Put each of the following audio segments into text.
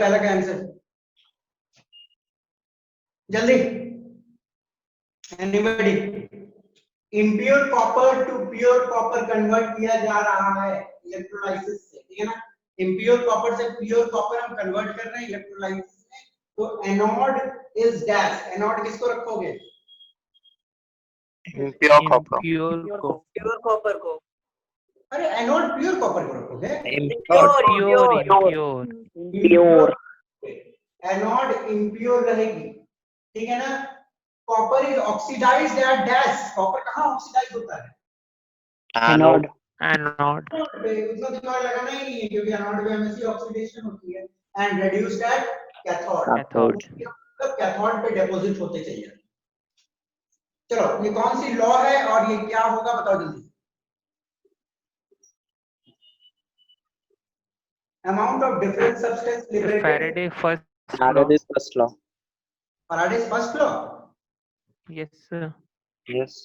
पहला का आंसर जल्दी, anybody? Impure copper two pure copper convert किया जा रहा है इलेक्ट्रोलाइसिस से, ठीक है ना? इम्प्योर कॉपर से प्योर कॉपर हम कन्वर्ट कर रहे हैं इलेक्ट्रोलाइसिस में। तो एनोड इज डैश, एनोड किसको रखोगे? Pure copper. प्योर कॉपर को। अरे एनोड प्योर कॉपर को रखोगे? प्योर एनोड इम्प्योर रहेगी, ठीक है ना? Copper is oxidized at dash, copper कहाँ ऑक्सीडाइज होता है? एनोड। उतना दिमाग लगाना ही नहीं है क्योंकि एनोड में हमेशा ऑक्सीडेशन होती है। एंड रिड्यूस्ड एट कैथोड, मतलब कैथोड पे डिपॉजिट होते चाहिए। चलो ये कौन सी लॉ है और ये क्या होगा बताओ जल्दी। Amount of different substance liberated, Faraday first Faraday's first law. Faraday's first law. yes sir. Yes.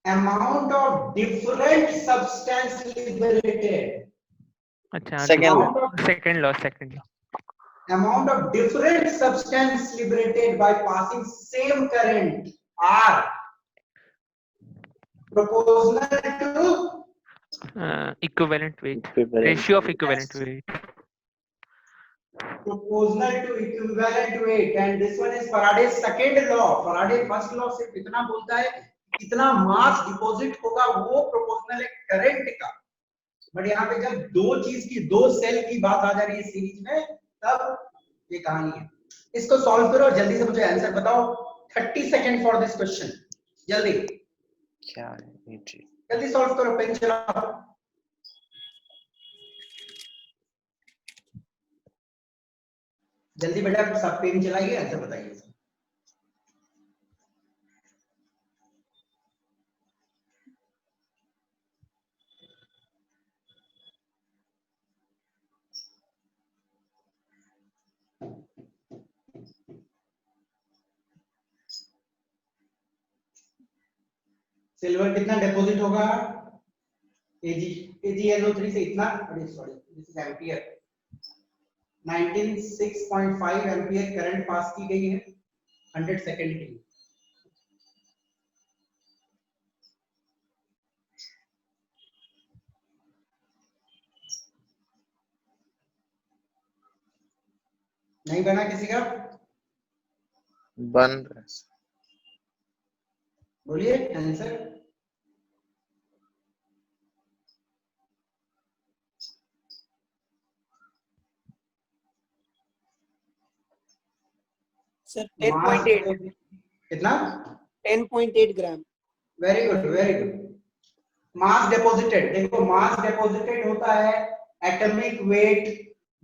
Amount of different substance liberated. अच्छा Second law. second law Amount of different substance liberated by passing same current are proportional to equivalent weight, Equivalent. ratio of equivalent weight. proportional to equivalent weight, and this one is Faraday's second law. Faraday first law सिर्फ इतना बोलता है कितना मास deposit होगा वो proportional है current का, but यहाँ पे जब दो चीज की, दो सेल की बात आ जा रही है सीरीज में, तब ये कहानी है। इसको सॉल्व करो और जल्दी से मुझे आंसर बताओ। 30 सेकंड फॉर दिस क्वेश्चन, जल्दी क्या है जी? जल्दी सॉल्व करो, पेन चलाओ जल्दी बेटा, सब पेन चलाइए, आंसर बताइए। सिल्वर कितना डिपॉजिट होगा? AgNO3 से इतना, sorry this is ampere, 96.5 ampere current pass की गई है 100 सेकंड के लिए। नहीं बना किसी का? बन रहा है। बोलिए आंसर। सर 10.8 कितना? 10.8 gram. Very good very good. Mass deposited, देखो मास डिपॉजिटेड होता है atomic weight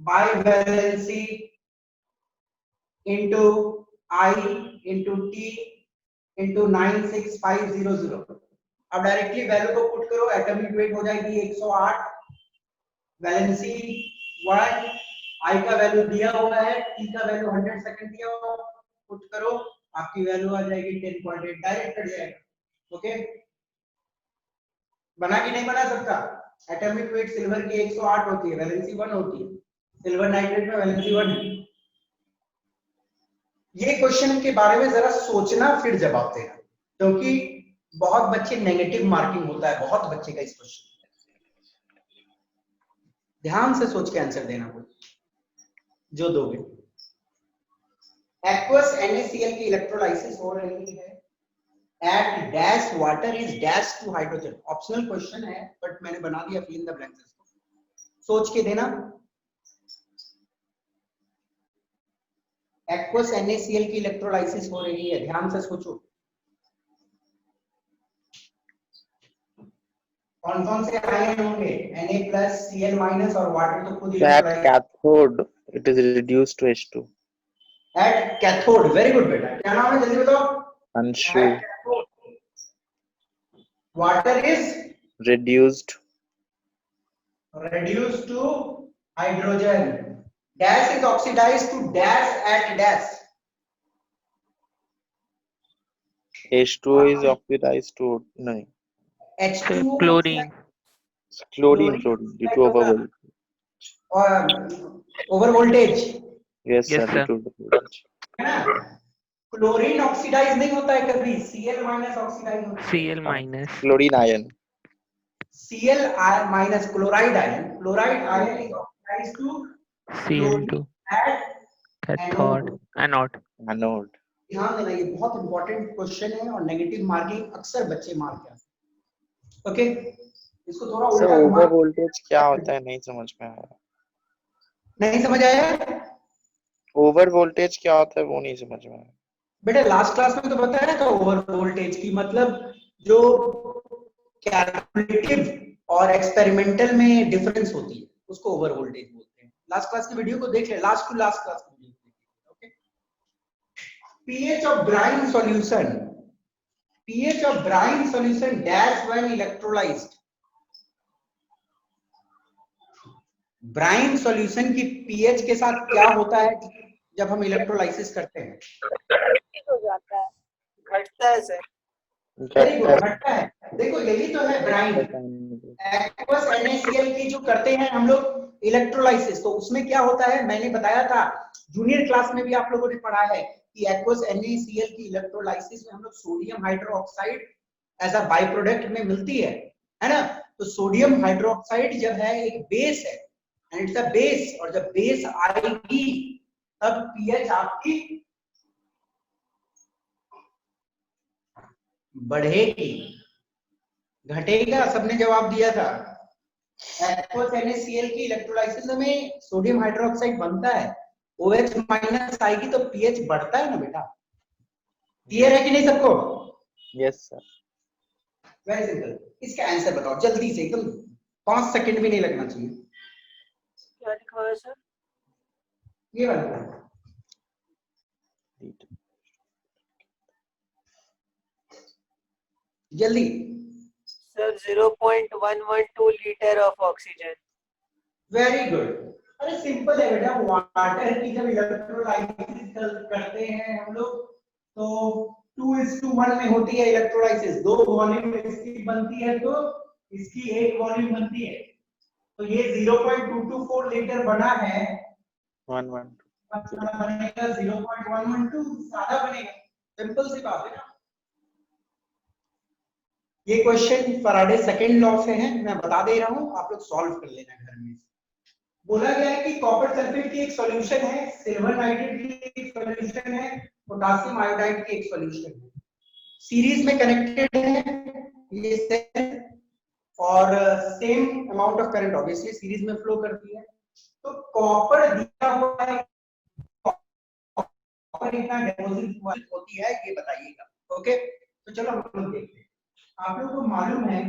by valency into I into T into 96500। अब डायरेक्टली वैल्यू को पुट करो, एटॉमिक वेट हो जाएगी 108, वैलेंसी 1, I का वैल्यू दिया हुआ है, T का वैल्यू 100 सेकंड दिया हुआ, पुट करो आपकी वैल्यू आ जाएगी 10.8, डायरेक्ट कट जाएगा। ओके, बना कि नहीं बना सकता? एटॉमिक वेट सिल्वर की 108 होती है, वैलेंसी 1 होती है, सिल्वर नाइट्रेट में वैलेंसी 1 है। ये क्वेश्चन के बारे में जरा सोचना फिर जवाब देना, क्योंकि बहुत बच्चे नेगेटिव मार्किंग होता है बहुत बच्चे का इस क्वेश्चन। ध्यान से सोच के आंसर देना जो दोगे। एक्वस NaCl की इलेक्ट्रोलाइसिस हो रही है at dash water is dash to hydrogen. Optional question है बट मैंने बना दिया फिल इन द ब्लैंक्स, सोच के देना। एक्वस NaCl की इलेक्ट्रोलाइसिस हो रही है, ध्यान से सोचो। कौन कौन से आयन होंगे? Na+, Cl- और वाटर तो खुद At electrolysed. cathode, it is reduced to H2. At cathode, very good बेटा, क्या नाम है जल्दी बताओ? Anshu. Water is Reduced. reduced to hydrogen. Dash is oxidized to dash at dash. H2O is oxidized to no. H2O Chlorine. Chlorine due to overvoltage. और over voltage Yes, Yes, sir. sir. Due to the voltage. है ना? Chlorine oxidise नहीं होता है कभी, Cl minus oxidise होता है। Cl minus. Chlorine ion. Cl minus chloride ion. Chloride ion is oxidized to Cl2. at Cathode. Anode. Anode. ध्यान देना, ये बहुत इंपॉर्टेंट क्वेश्चन है और नेगेटिव मार्किंग अक्सर बच्चे मार के आते हैं। ओके, इसको थोड़ा सर उल्टा ओवर घुमा, वोल्टेज क्या होता है, नहीं समझ में आया। नहीं समझ आया ओवर वोल्टेज क्या होता है वो नहीं समझ में आया। बेटा? लास्ट क्लास में तो बताया था ओवर वोल्टेज की मतलब जो कैलकुलेटिव और एक्सपेरिमेंटल में डिफरेंस होती है उसको ओवर वोल्टेज बोलते हैं। लास्ट क्लास की वीडियो को देख ले, लास्ट टू लास्ट क्लास की वीडियो को। Okay, pH of brine solution, pH of brine solution dash when electrolyzed। Brine solution की पीएच के साथ क्या होता है जब हम इलेक्ट्रोलाइसिस करते हैं? हो जाता है, घटता है सर। वेरी गुड, घटता है। देखो यही तो है ब्राइन। एक्वस NaCl की जो करते हैं हम लोग इलेक्ट्रोलाइसिस, तो उसमें क्या होता है मैंने बताया था, जूनियर क्लास में भी आप लोगों ने पढ़ा है कि एक्वस NaCl की इलेक्ट्रोलाइसिस में हम लोग sodium hydroxide as a by product में मिलती है ना? तो सोडियम हाइड्रोक्साइड जब है एक बेस है एंड इट्स अ बेस, और जब बेस आएगी तब पीएच आपकी बढ़ेगी, घटेगा? सबने जवाब दिया था। एक्वस NaCl की इलेक्ट्रोलाइसिस में सोडियम हाइड्रोक्साइड बनता है, OH माइनस आएगी तो पीएच बढ़ता है ना बेटा। क्लियर है कि नहीं सबको? Yes sir. Very simple. इसका आंसर बताओ जल्दी से, एकदम 5 सेकंड भी नहीं लगना चाहिए। क्या लिखा है सर? ये वाला जल्दी। Sir 0.112 litre of oxygen. Very good. अरे सिंपल है बेटा, वाटर की जब इलेक्ट्रोलाइसिस करते हैं हम लोग तो 2:1 में होती है इलेक्ट्रोलाइसिस, 2 वॉल्यूम इसकी बनती है तो इसकी 1 वॉल्यूम बनती है, तो ये 0.224 लीटर बना है, 112 बनेगा 0.112, सादा बनेगा, सिंपल सी बात है ना। ये क्वेश्चन फैराडे सेकंड लॉ से है, मैं बता दे रहा हूं, आप लोग सॉल्व कर लेना घर में। बोला गया है कि कॉपर सल्फेट की एक सॉल्यूशन है, सिल्वर नाइट्रेट की एक सॉल्यूशन है, पोटेशियम आयोडाइड की एक सॉल्यूशन है, सीरीज में कनेक्टेड है ये सेल और same amount of current obviously series में फ्लो करती है। तो कॉपर दिया हुआ है, कॉपर इतना डिपॉजिट होती है ये बताइएगा। ओके, तो चलो हम लोग देखते हैं। आप लोगों को मालूम है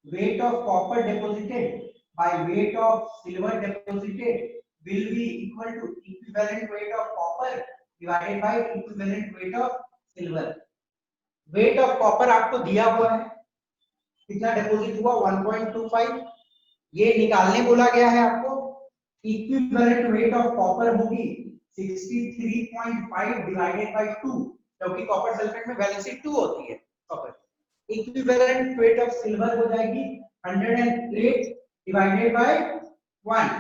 weight of copper deposited by weight of silver deposited will be equal to equivalent weight of copper divided by equivalent weight of silver। weight of copper आपको दिया हुआ है, कितना डिपॉजिट हुआ 1.25, ये निकालने बोला गया है आपको। equivalent weight of copper होगी 63.5 divided by 2, क्योंकि कॉपर सल्फेट में वैलेंसी 2 होती है copper. Equivalent weight of silver हो जाएगी 108 डिवाइडेड बाय 1,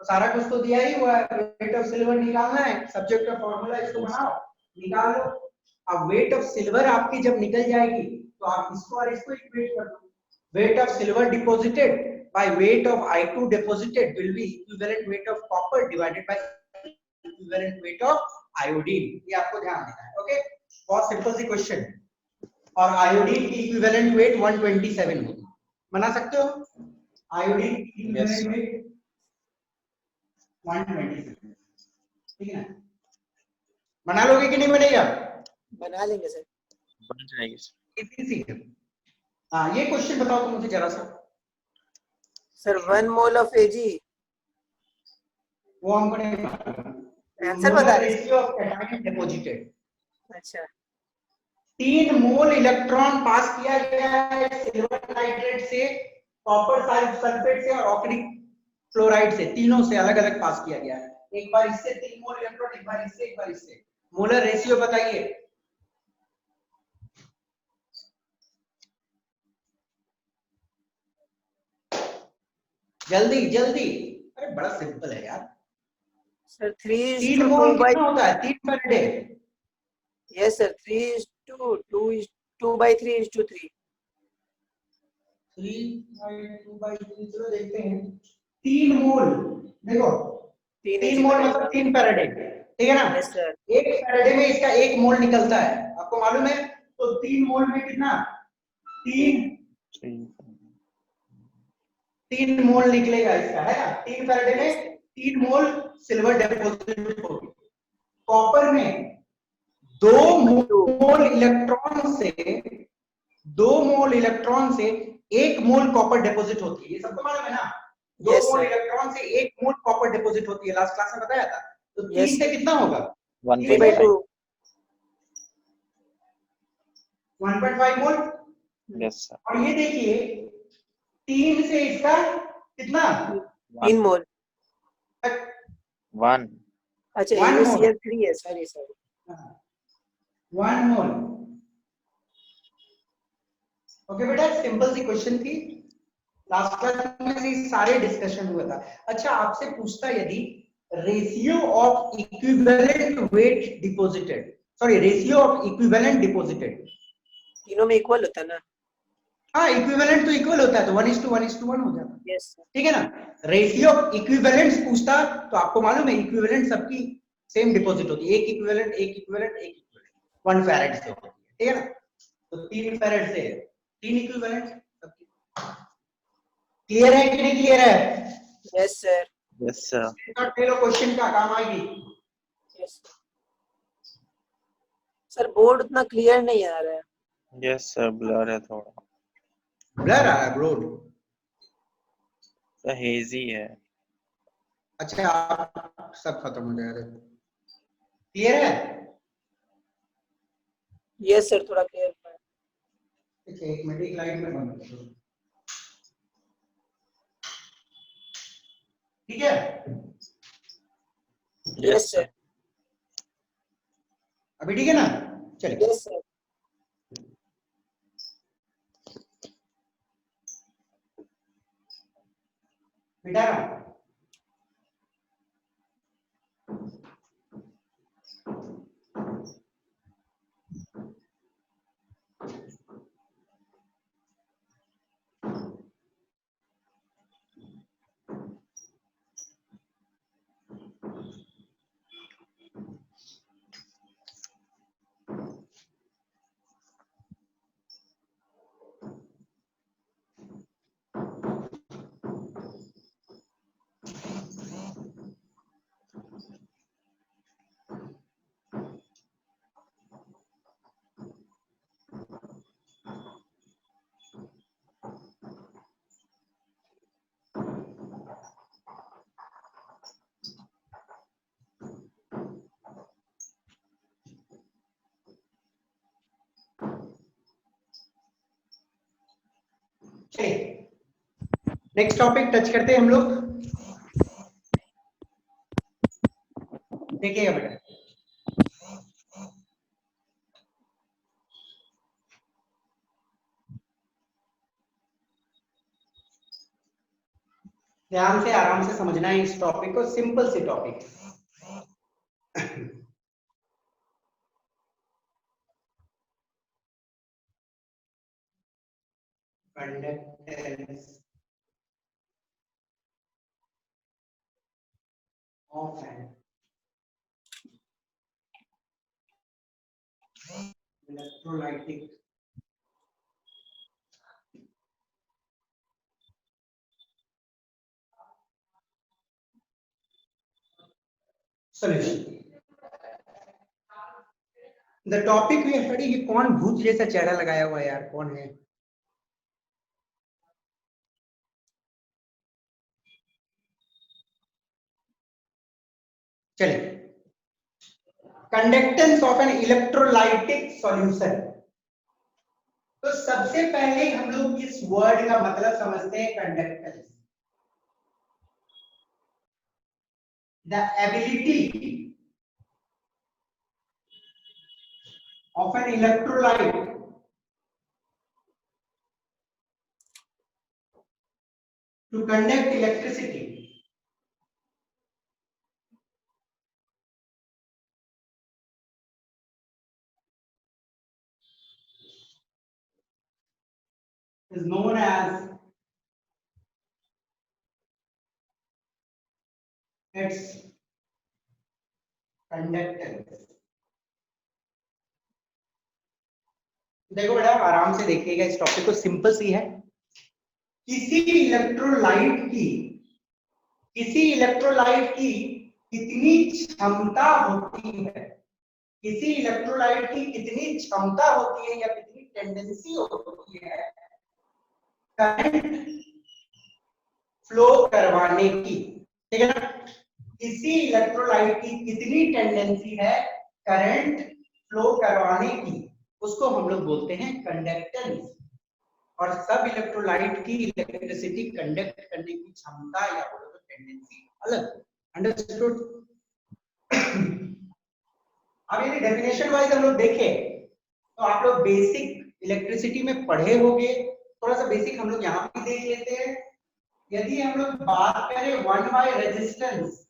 तो सारा कुछ तो दिया ही हुआ है, वेट ऑफ सिल्वर निकालना है, सब्जेक्ट का फार्मूला इसको बनाओ, निकाल लो। अब वेट ऑफ सिल्वर आपकी जब निकल जाएगी तो आप इसको और इसको इक्वेट कर दो। Weight of silver deposited by weight of I2 deposited will be equivalent weight of copper divided by equivalent weight of iodine, ये आपको ध्यान देना है। ओके, बहुत सिंपल सी क्वेश्चन है। और आयोडीन की इक्विवेलेंट वेट 127 होगी, बना सकते हो? आयोडीन की इक्विवेलेंट वेट 127, ठीक है ना? बना लोगे कि नहीं बनेगा? बना लेंगे सर। बन जाएगी सर। इजी है। हाँ, ये क्वेश्चन बताओ तो मुझे जरा सा। सर 1 मोल ऑफ Ag, वो हमको नहीं मालूम। आंसर बता रहे रेशियो ऑफ कैटायन डिपॉजिटेड। अच्छा 3 मोल इलेक्ट्रॉन पास किया गया है सिल्वर नाइट्रेट से, कॉपर सल्फेट से और ऑक्रिक क्लोराइड से, तीनों से अलग अलग पास किया गया है। एक बार इससे 3 मोल इलेक्ट्रॉन, एक बार इससे, एक बार इससे। मोलर रेशियो बताइए। जल्दी जल्दी, अरे बड़ा सिंपल है यार। Sir 3 is 3 to mole 2 by, कितना होता है? 3 Faraday. yes sir, 3 is to 2 is 2 by 3 is to 3. 3/2/3 चलो देखते हैं। 3 मोल, देखो 3 3 Ag मोल बनेगा। मतलब 3 फैराडे, ठीक है ना? Yes sir. एक फैराडे में इसका 1 मोल निकलता है, आपको मालूम है? तो 3 मोल में कितना? 3 मोल निकलेगा इसका, है ना? 3 फैराडे में 3 मोल सिल्वर डिपॉजिट होगी। कॉपर में 2 मोल इलेक्ट्रॉन से 1 मोल कॉपर डिपॉजिट होती है, ये सबको मालूम है ना? 2 Yes, मोल sir. इलेक्ट्रॉन से 1 मोल कॉपर डिपॉजिट होती है, लास्ट क्लास में बताया था। तो 3 Yes. से कितना होगा? 3 by 2. 1.5 मोल। Yes sir. और ये देखिए 3 से इसका कितना? 3 मोल। 1 अच्छा, 1 मोल। UCl 3 है, सॉरी 1 मोल। ओके बेटा, सिंपल सी क्वेश्चन थी, लास्ट क्लास में से सारे डिस्कशन हुआ था। अच्छा, आपसे पूछता यदि ratio of equivalent weight deposited, sorry ratio of equivalent deposited, तीनों में इक्वल होता है ना? हाँ इक्विवेलेंट तो इक्वल होता है, तो 1:1:1 हो जाता है, यस सर। ठीक है ना? रेशियो ऑफ इक्विवेलेंट्स पूछता तो आपको मालूम है इक्विवेलेंट सबकी सेम डिपॉजिट होती है, एक इक्विवेलेंट 1 फैराड से होती है, ठीक है ना? तो 3 फैराड से 3 इक्विवेलेंट सबकी। क्लियर है कि नहीं क्लियर है? Yes sir. Yes sir. Question का काम आएगी। यस सर, बोर्ड उतना क्लियर नहीं आ रहा है। यस सर, ब्लर है थोड़ा। ब्लर आ रहा है बोर्ड? सर हेजी है। अच्छा, आप सब खत्म हो जाएगा। क्लियर है? यस सर, थोड़ा क्लियर है। अच्छा, एक मिनट, एक लाइन में बंद करो, ठीक है? Yes sir. अभी ठीक है ना? चलिए। Yes sir. मिटा रहा हूं। नेक्स्ट टॉपिक टच करते हैं हम लोग। देखिएगा बेटा, ध्यान से आराम से समझना है इस टॉपिक को, सिंपल सी topic. Conductance of an electrolytic solution. The topic we study, ये कौन भूत जैसा चेहरा लगाया हुआ है यार, कौन है? चलिए, conductance of an electrolytic solution. तो सबसे पहले हम लोग इस वर्ड का मतलब समझते हैं, conductance, the ability of an electrolyte to conduct electricity is known as its conductance. देखो बेटा आराम से देखिएगा इस टॉपिक को, सिंपल सी है। किसी इलेक्ट्रोलाइट की कितनी क्षमता होती है, किसी इलेक्ट्रोलाइट की कितनी क्षमता होती है या कितनी टेंडेंसी होती है करंट फ्लो करवाने की, ठीक है ना। किसी इलेक्ट्रोलाइट की कितनी टेंडेंसी है करंट फ्लो करवाने की, उसको हम लोग बोलते हैं कंडक्टेंस। और सब इलेक्ट्रोलाइट की इलेक्ट्रिसिटी कंडक्ट करने की क्षमता या बोलो तो टेंडेंसी अलग। अंडरस्टूड? अब यदि डेफिनेशन वाइज हम लोग देखें तो आप लोग बेसिक इलेक्ट्रिसिटी में पढ़े होंगे, थोड़ा सा बेसिक हम लोग यहाँ भी देख लेते हैं। यदि हम लोग बात करें 1 बाय रेजिस्टेंस,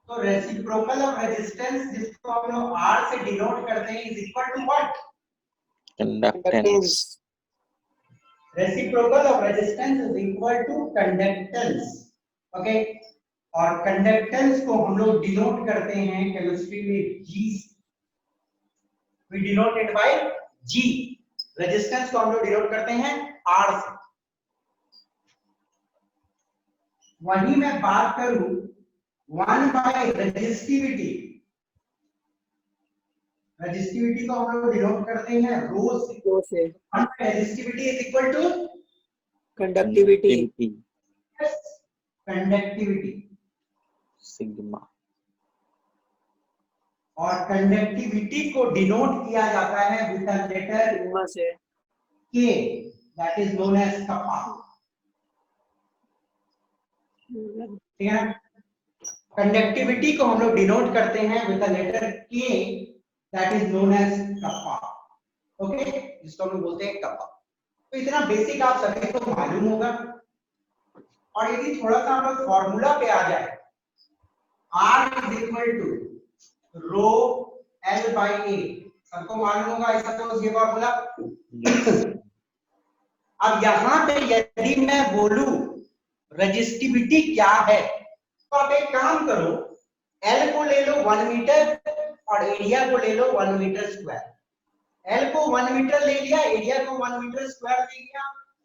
तो रेसिप्रोकल ऑफ रेजिस्टेंस जिसको हम लोग R से डिनोट करते हैं is equal to what? Conductance. Reciprocal of resistance is equal to conductance. Okay, और कंडक्टेंस को हम लोग डिनोट करते हैं केमिस्ट्री में G, we denote it by G। Resistance को हम लोग डिनोट करते हैं R से। वही मैं बात करूं 1 बाय रेजिस्टिविटी, रेजिस्टिविटी को हम लोग डिनोट करते हैं रो से। 1 by resistivity is equal to conductivity, conductivity sigma. और कंडक्टिविटी को डिनोट किया जाता है विद द लेटर सिग्मा से K, that is known as kappa, ठीक है। कंडक्टिविटी को हम लोग डिनोट करते हैं with the letter K, that is known as kappa, okay, जिसको हम लोग बोलते हैं कप्पा। तो इतना बेसिक आप सभी को मालूम होगा। और यदि थोड़ा सा हम लोग फॉर्मूला पे आ जाए, R is equal to rho L by A, सबको मालूम होगा ऐसा तो ये फॉर्मूला। अब यहाँ पे यदि मैं बोलूं रेजिस्टिविटी क्या है, तो आप एक काम करो, L को ले लो 1 मीटर और एरिया को ले लो 1 मीटर स्क्वायर। L को 1 मीटर ले लिया, एरिया को 1 मीटर स्क्वायर ले लिया,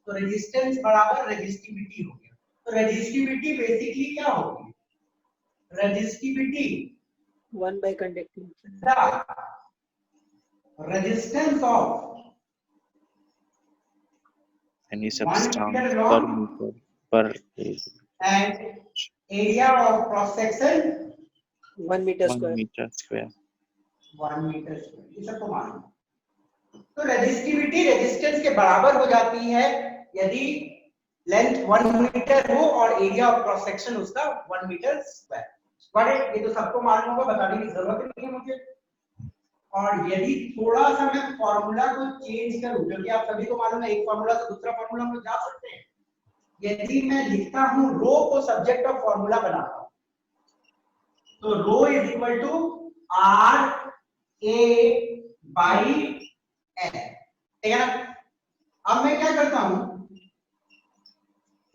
तो रेजिस्टेंस बराबर रेजिस्टिविटी हो गया। तो रेजिस्टिविटी बेसिकली क्या होगी? Resistivity 1 by conductivity, resistance of any 1 substance meter per long meter per area, and area of cross section 1 meter 1 square. meter square. 1 metre square, ये सब तो मालूम। तो रेजिस्टिविटी रेजिस्टेंस के बराबर हो जाती है यदि लेंथ 1 मीटर हो और एरिया ऑफ क्रॉस सेक्शन उसका 1 मीटर स्क्वायर। बड़े ये तो सबको मालूम होगा, बताने की जरूरत नहीं है मुझे। और यदि थोड़ा सा मैं फॉर्मूला को चेंज करूं, क्योंकि आप सभी को मालूम है एक फॉर्मूला से दूसरा फॉर्मूला हम लोग जा सकते हैं। यदि मैं लिखता हूं रो को सब्जेक्ट ऑफ फॉर्मूला बनाता हूं, तो rho is equal to R A by L, ठीक है ना। अब मैं क्या करता हूं,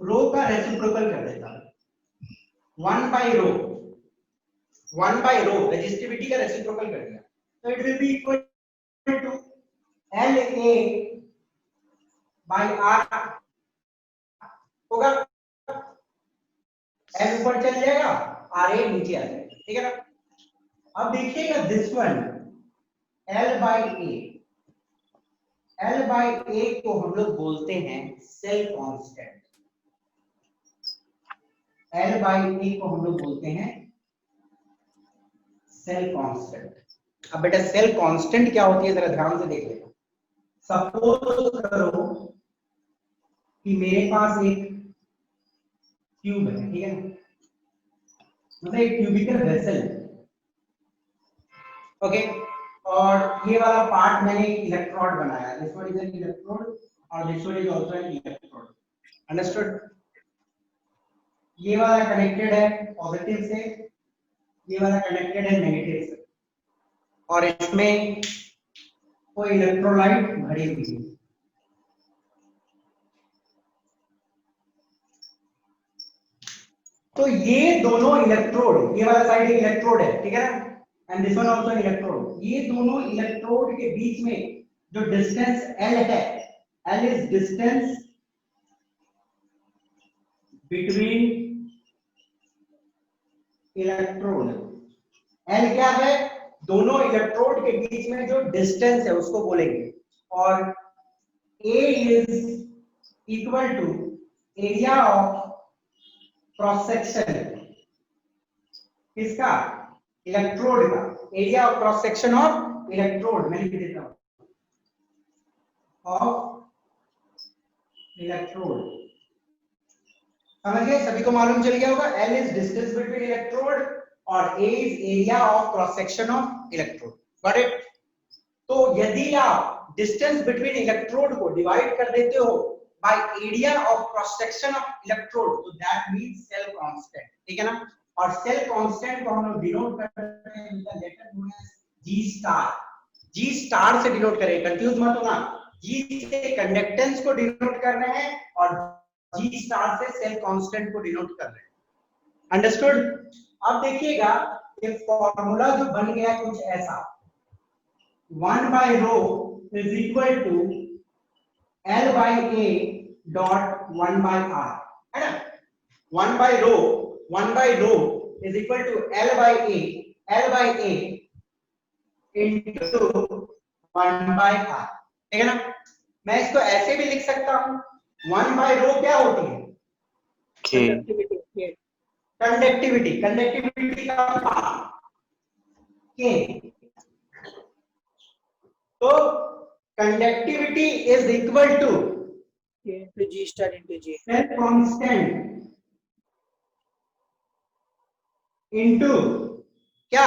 रो का रेसिप्रोकल कर देता हूं 1 by rho, 1 by rho resistivity का रेसिप्रोकल कर दिया, तो it will be equal to LA by R होगा। L ऊपर चल जाएगा, RA नीचे आ जाएगा, ठीक है ना। अब देखिएगा this one L by A, L by A को हम लोग बोलते हैं cell constant, L by A को हम लोग बोलते हैं सेल कांस्टेंट। अब बेटा सेल कांस्टेंट क्या होती है जरा ध्यान से देख लेना। सपोज करो कि मेरे पास एक ट्यूब है, ठीक है, मतलब एक क्यूबिकल वेसल है, ओके, और ये वाला पार्ट मैंने इलेक्ट्रोड बनाया, this one is an electrode और this one is also an electrode, understood. ये वाला कनेक्टेड है पॉजिटिव से, ये वाला कनेक्टेड है नेगेटिव से, और इसमें वो इलेक्ट्रोलाइट भरी हुई है। तो ये दोनों इलेक्ट्रोड, ये वाला साइड एक इलेक्ट्रोड है, ठीक है ना, and this one also electrode. ये दोनों इलेक्ट्रोड के बीच में जो डिस्टेंस L है, L is distance between electrode. L क्या है? दोनों इलेक्ट्रोड के बीच में जो डिस्टेंस है उसको बोलेंगे। और A is equal to area of cross section, किसका? इलेक्ट्रोड का। Area of cross section of electrode, मैं लिख देता हूं, ऑफ इलेक्ट्रोड। समझ गए? सभी को मालूम चल गया होगा। L is distance between electrode और A is area of cross section of electrode. Got it? तो यदि आप डिस्टेंस बिटवीन इलेक्ट्रोड को डिवाइड कर देते हो bye area of cross section of electrode, तो दैट मींस सेल कांस्टेंट, ठीक है ना। और सेल कांस्टेंट को हम लोग डिनोट करते हैं with the letter known as G star. G star से डिनोट करें, कंफ्यूज मत होना। G से कंडक्टेंस को डिनोट कर रहे हैं और G स्टार से सेल कांस्टेंट को डिनोट कर रहे हैं। अंडरस्टूड? अब देखिएगा ये फॉर्मूला जो बन गया कुछ ऐसा, 1 by rho is equal to L by A dot 1 by R, है ना। 1 by rho is equal to L by A into 1 by R, ठीक है ना। मैं इसको ऐसे भी लिख सकता हूं, 1 by rho क्या होती है? कंडक्टिविटी का K। तो conductivity is equal to K into G star into G, cell constant into क्या?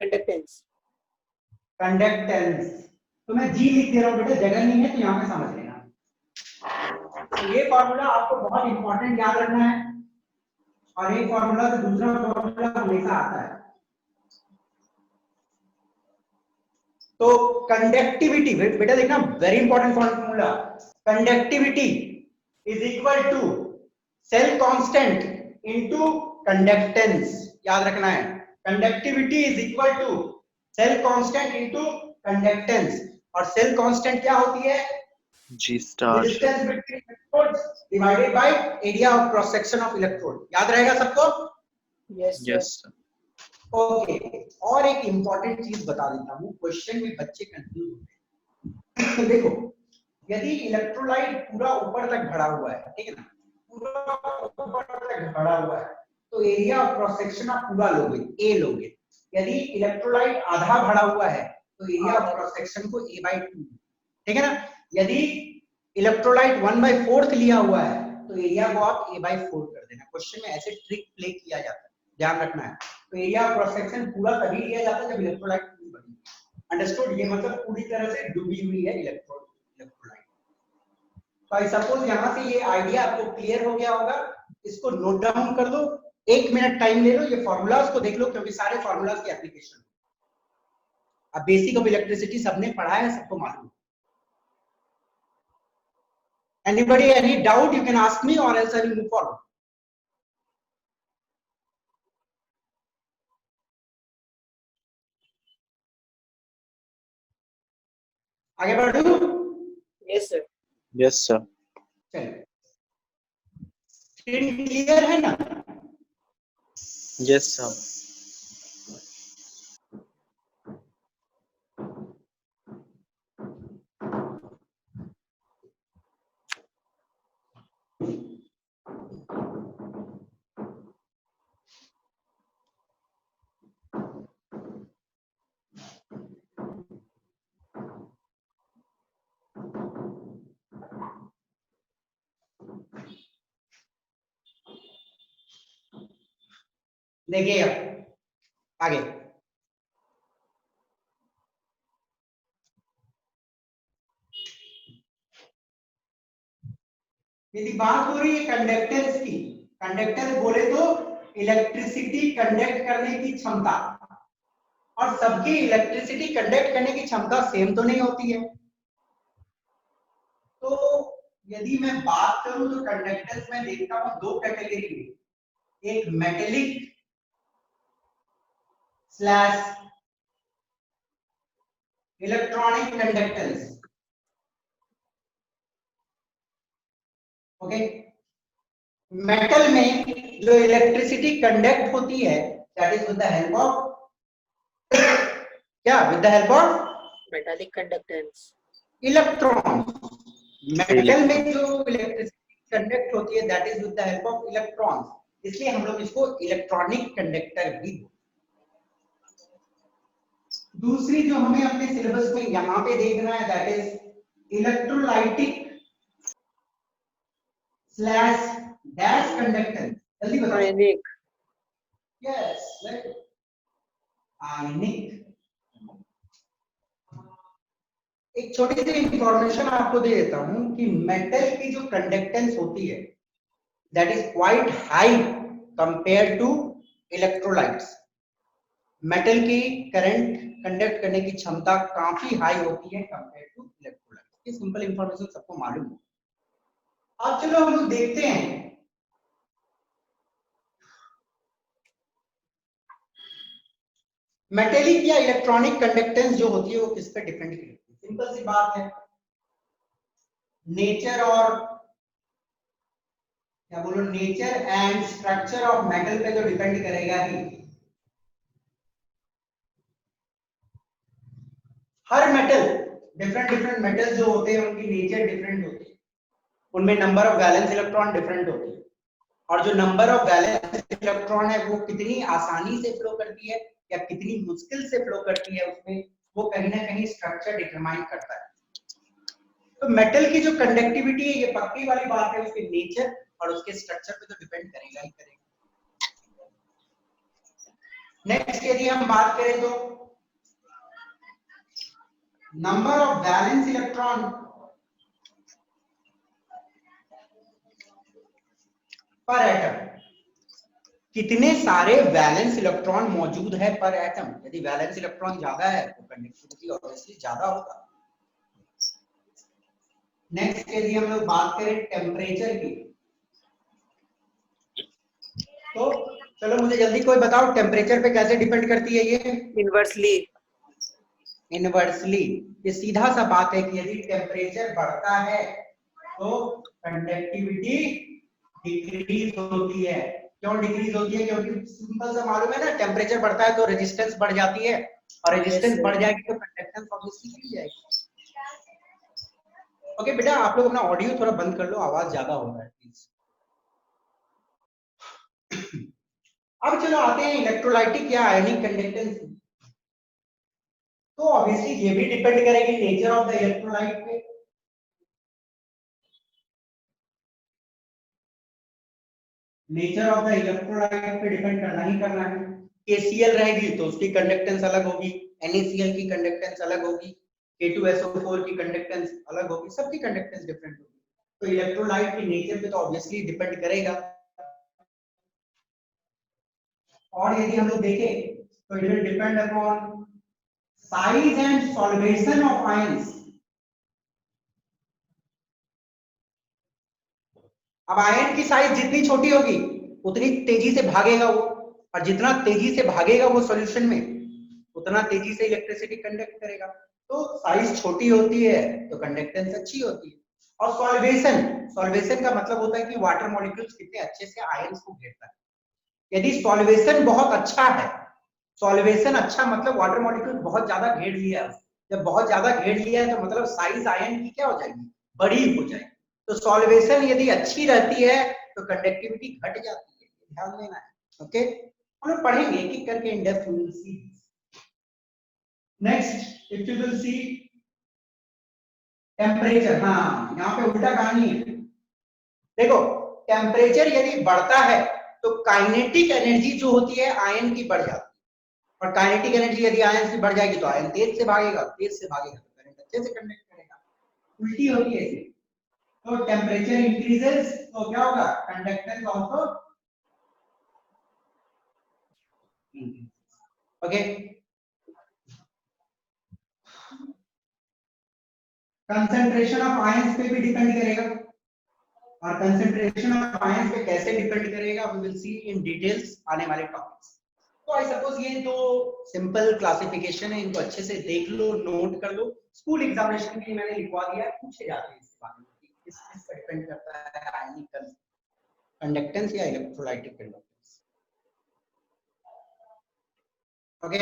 conductance। कंडक्टेंस। तो मैं G लिख दे रहा हूं बेटा, जगह नहीं है तो यहां पे समझ लेना। तो ये फॉर्मूला आपको बहुत इंपॉर्टेंट याद रखना है, और एक फॉर्मूला से दूसरा फॉर्मूला हमेशा आता है। तो कंडक्टिविटी बेटा देखना, very important formula, conductivity is equal to cell constant into conductance. याद रखना है, conductivity is equal to cell constant into conductance. और सेल कांस्टेंट क्या होती है? G star। Distance between electrodes divided by area of cross section of electrode. याद रहेगा सबको? Yes sir। ओके। और एक इंपॉर्टेंट चीज बता देता हूँ, क्वेश्चन में बच्चे कंफ्यूज होते हैं। देखो, यदि इलेक्ट्रोलाइट पूरा ऊपर तक भरा हुआ है, ठीक है ना, पूरा ऊपर तक भरा हुआ है, तो एरिया ऑफ क्रॉस सेक्शन आप पूरा लोगे, A लोगे। यदि इलेक्ट्रोलाइट आधा भरा हुआ है तो एरिया ऑफ क्रॉस सेक्शन को A/2, ठीक है ना। यदि इलेक्ट्रोलाइट 1/4 लिया हुआ है तो एरिया को आप A/4 कर देना। क्वेश्चन में ऐसे ट्रिक प्ले किया जाता है, ध्यान रखना है। तो एरिया ऑफ क्रॉस सेक्शन पूरा तभी लिया जाता है जब इलेक्ट्रोलाइट पूरी भरी। अंडरस्टूड? ये मतलब पूरी तरह से डूबी हुई है इलेक्ट्रोलाइट। तो आई सपोज यहां से ये आइडिया आपको क्लियर हो गया होगा। इसको नोट डाउन कर दो, 1 मिनट टाइम ले लो, ये फॉर्मूलाज को देख लो, क्योंकि सारे फॉर्मूलाज की एप्लीकेशन। अब बेसिक ऑफ इलेक्ट्रिसिटी सबने पढ़ा है, सबको मालूम। Anybody any doubt you can ask me or else I will move forward. आगे बढ़ूं? Yes sir। Yes sir। चलिए, स्क्रीन क्लियर है ना? Yes sir। देखिए अब आगे, यदि बात हो रही है कंडक्टेंस की, कंडक्टेंस बोले तो इलेक्ट्रिसिटी कंडक्ट करने की क्षमता, और सबकी इलेक्ट्रिसिटी कंडक्ट करने की क्षमता सेम तो नहीं होती है। तो यदि मैं बात करूं तो कंडक्टेंस में देखता हूं दो कैटेगरी में, एक metallic slash electronic conductance. Okay, metal में जो इलेक्ट्रिसिटी कंडक्ट होती है that is with the help of क्या, with the help of metallic conductance electron. Metal में जो इलेक्ट्रिसिटी कंडक्ट होती है that is with the help of electrons, इसलिए हम लोग इसको इलेक्ट्रॉनिक कंडक्टर भी। दूसरी जो हमें अपने सिलेबस में यहां पे देखना है that is electrolytic slash dash conductance. जल्दी बताओ। आयनिक यस, आयनिक। एक छोटी सी इंफॉर्मेशन आपको दे देता हूं कि मेटल की जो कंडक्टेंस होती है that is quite high compare to electrolytes. Metal की करंट कंडक्ट करने की क्षमता काफी हाई होती है कंपेयर टू इलेक्ट्रोलाइट्स। ये सिंपल इंफॉर्मेशन सबको मालूम है। अब चलो हम लोग देखते हैं मेटेलिक या इलेक्ट्रॉनिक कंडक्टेंस जो होती है वो किस पे डिपेंड करती है। सिंपल सी बात है, नेचर और क्या बोलो, nature and structure of metal पे तो डिपेंड करेगा ही। हर मेटल, डिफरेंट मेटल जो होते हैं उनकी नेचर डिफरेंट होती है, उनमें number of valence electron different होती है, और जो नंबर ऑफ वैलेंस इलेक्ट्रॉन है वो कितनी आसानी से फ्लो करती है या कितनी मुश्किल से फ्लो करती है उसमें, वो कहीं ना कहीं स्ट्रक्चर डिटरमाइन करता है। तो मेटल की जो कंडक्टिविटी है ये पक्की वाली बात है, उसके नेचर और उसके स्ट्रक्चर पे तो डिपेंड करेगा ही करेगा। नेक्स्ट यदि हम बात करें तो नंबर ऑफ वैलेंस इलेक्ट्रॉन पर एटम, कितने सारे वैलेंस इलेक्ट्रॉन मौजूद है पर एटम। यदि वैलेंस इलेक्ट्रॉन ज्यादा है तो कंडक्टिविटी ऑब्वियसली ज्यादा होगा। नेक्स्ट यदि हम लोग बात करें टेम्परेचर की, तो चलो मुझे जल्दी कोई बताओ टेम्परेचर पे कैसे डिपेंड करती है ये। Inversely inversely. ये सीधा सा बात है कि यदि टेम्परेचर बढ़ता है तो कंडक्टिविटी डिक्रीज होती है। क्यों डिक्रीज होती है? क्योंकि सिंपल सा मालूम है ना, टेम्परेचर बढ़ता है तो रेजिस्टेंस बढ़ जाती है, और रेजिस्टेंस बढ़ जाएगी तो कंडक्टेंस ऑब्वियसली गिर जाएगी। ओके बेटा, आप लोग अपना ऑडियो थोड़ा बंद कर लो, आवाज ज्यादा हो रहा है प्लीज। अब चलो आते हैं इलेक्ट्रोलाइटिक या आयनिक कंडक्टेंस। तो ऑब्वियसली ये भी डिपेंड करेगी नेचर ऑफ द इलेक्ट्रोलाइट पे। नेचर ऑफ द इलेक्ट्रोलाइट पे डिपेंड करना ही करना है। KCl रहेगी तो उसकी कंडक्टेंस अलग होगी, NaCl की कंडक्टेंस अलग होगी, K2SO4 की कंडक्टेंस अलग होगी, सबकी कंडक्टेंस डिफरेंट होगी। तो इलेक्ट्रोलाइट की नेचर पे तो ऑब्वियसली डिपेंड करेगा। और यदि हम लोग देखें तो it will depend upon size and solvation of ions. अब आयन की साइज जितनी छोटी होगी उतनी तेजी से भागेगा वो, और जितना तेजी से भागेगा वो सॉल्यूशन में उतना तेजी से इलेक्ट्रिसिटी कंडक्ट करेगा। तो साइज छोटी होती है तो कंडक्टेंस अच्छी होती है। और सॉल्वेशन का मतलब होता है कि वाटर मॉलिक्यूल्स कितने अच्छे से आयंस को घेरता है। यदि सॉल्वेशन बहुत अच्छा है, सॉल्वेशन अच्छा मतलब वाटर मॉलिक्यूल बहुत ज्यादा घेर लिया है, जब बहुत ज्यादा घेर लिया है तो मतलब साइज आयन की क्या हो जाएगी, बड़ी हो जाएगी। तो सॉल्वेशन यदि अच्छी रहती है तो कंडक्टिविटी घट जाती है, ध्यान देना है। ओके, हम लोग पढ़ेंगे एक एक करके in depth. We will see next, if you will see temperature. हाँ, यहाँ पे उल्टा कहानी है। देखो, टेम्परेचर यदि बढ़ता है तो काइनेटिक एनर्जी जो होती है आयन की बढ़ जाती है, और काइनेटिक एनर्जी यदि आयन से बढ़ जाएगी तो आयन तेज से भागेगा तो करंट अच्छे से कंडक्ट करेगा। उल्टी होती है इसे। तो टेम्परेचर इंक्रीजेस तो क्या होगा, conductance also. Okay, concentration of ions पे भी डिपेंड करेगा, और कंसंट्रेशन ऑफ आयंस पे कैसे डिपेंड करेगा we will see in details आने वाले टॉपिक्स। तो आई सपोज ये दो सिंपल क्लासिफिकेशन है, इनको अच्छे से देख लो, नोट कर लो। स्कूल एग्जामिनेशन के लिए मैंने लिखवा दिया है, पूछे जाते हैं इसके बारे में कि किस पर डिपेंड करता है आयनिक कंडक्टेंस या इलेक्ट्रोलाइटिक कंडक्टेंस। ओके,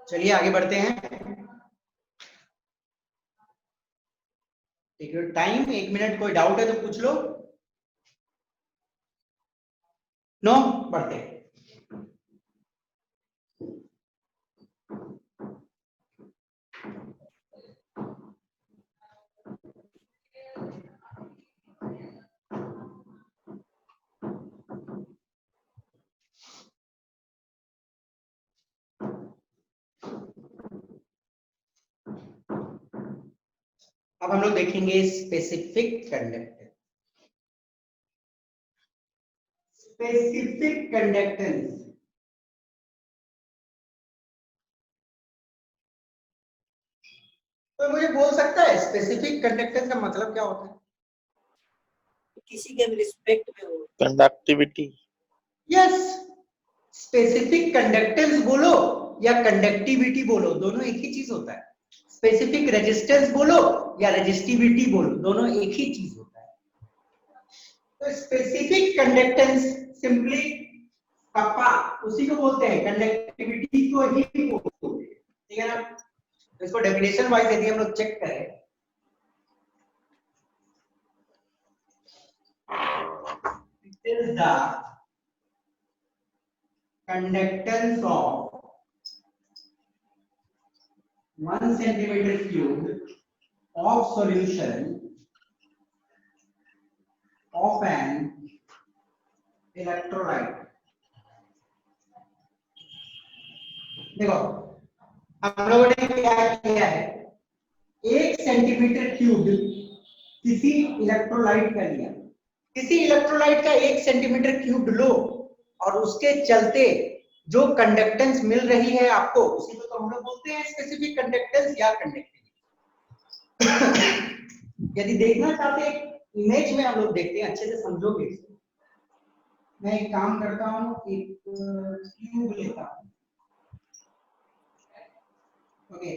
चलिए आगे बढ़ते हैं। टेक योर टाइम, 1 मिनट, कोई डाउट है तो पूछ लो। नो, बढ़ते हैं। अब हम लोग देखेंगे स्पेसिफिक कंडक्टेंस। स्पेसिफिक कंडक्टेंस तो मुझे बोल सकता है स्पेसिफिक कंडक्टेंस का मतलब क्या होता है? किसी के रिस्पेक्ट में हो। कंडक्टिविटी। यस, स्पेसिफिक कंडक्टेंस बोलो या कंडक्टिविटी बोलो, दोनों एक ही चीज होता है। स्पेसिफिक रेजिस्टेंस बोलो या रेजिस्टिविटी बोलो, दोनों एक ही चीज होता है। तो स्पेसिफिक कंडक्टेंस सिंपली कप्पा, उसी को बोलते हैं, कंडक्टिविटी को ही बोलते हैं, ठीक है ना। इसको डेफिनेशन वाइज यदि हम लोग चेक करें, it is the conductance of 1 centimeter cube of solution of an electrolyte। देखो हम लोगों ने क्या किया है, 1 सेंटीमीटर क्यूब किसी इलेक्ट्रोलाइट का लिया, किसी इलेक्ट्रोलाइट का 1 सेंटीमीटर क्यूब लो और उसके चलते जो कंडक्टेंस मिल रही है आपको, उसी को तो हम लोग बोलते हैं स्पेसिफिक कंडक्टेंस या कंडक्टिविटी। यदि देखना चाहते हैं इमेज में हम लोग देखते हैं, अच्छे से समझोगे इसको। मैं एक काम करता हूं, एक क्यूब लेता हूं, ओके,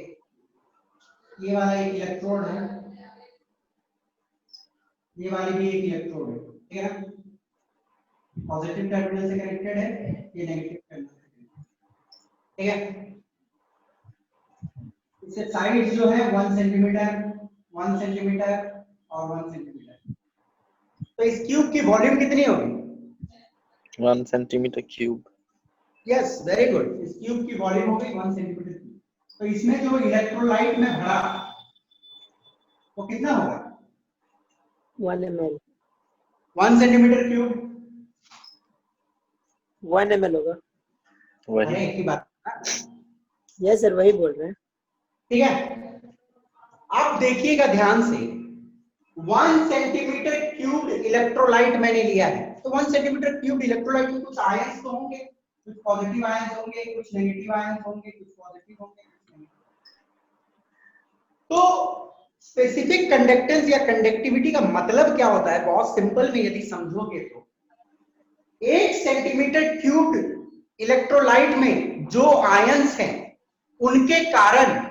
ये वाला एक इलेक्ट्रोड है, ये वाली भी एक इलेक्ट्रोड है, ठीक है ना। पॉजिटिव टर्मिनल से कनेक्टेड है, ये नेगेटिव टर्मिनल से, ठीक है। इससे साइड जो है 1 सेंटीमीटर, 1 सेंटीमीटर और 1 सेंटीमीटर। तो इस क्यूब की वॉल्यूम कितनी होगी? 1 centimetre cube. Yes, very good. इस क्यूब की वॉल्यूम होगी 1 सेंटीमीटर क्यूब। तो इसमें जो इलेक्ट्रोलाइट में भरा वो कितना होगा? 1 ml। 1 सेंटीमीटर क्यूब 1 ml होगा। अरे एक ही बात, यस सर, वही बोल रहे हैं। ठीक है। आप देखिएगा ध्यान से, 1 सेंटीमीटर क्यूब इलेक्ट्रोलाइट मैंने लिया है, तो 1 सेंटीमीटर क्यूब इलेक्ट्रोलाइट में कुछ आयंस तो होंगे, कुछ पॉजिटिव आयंस होंगे, कुछ नेगेटिव आयंस होंगे, कुछ पॉजिटिव होंगे, कुछ नेगेटिव। तो स्पेसिफिक कंडक्टेंस या कंडक्टिविटी का मतलब क्या होता है? बहुत सिंपल में यदि समझोगे तो 1 सेंटीमीटर क्यूब इलेक्ट्रोलाइट में जो आयंस हैं उनके कारण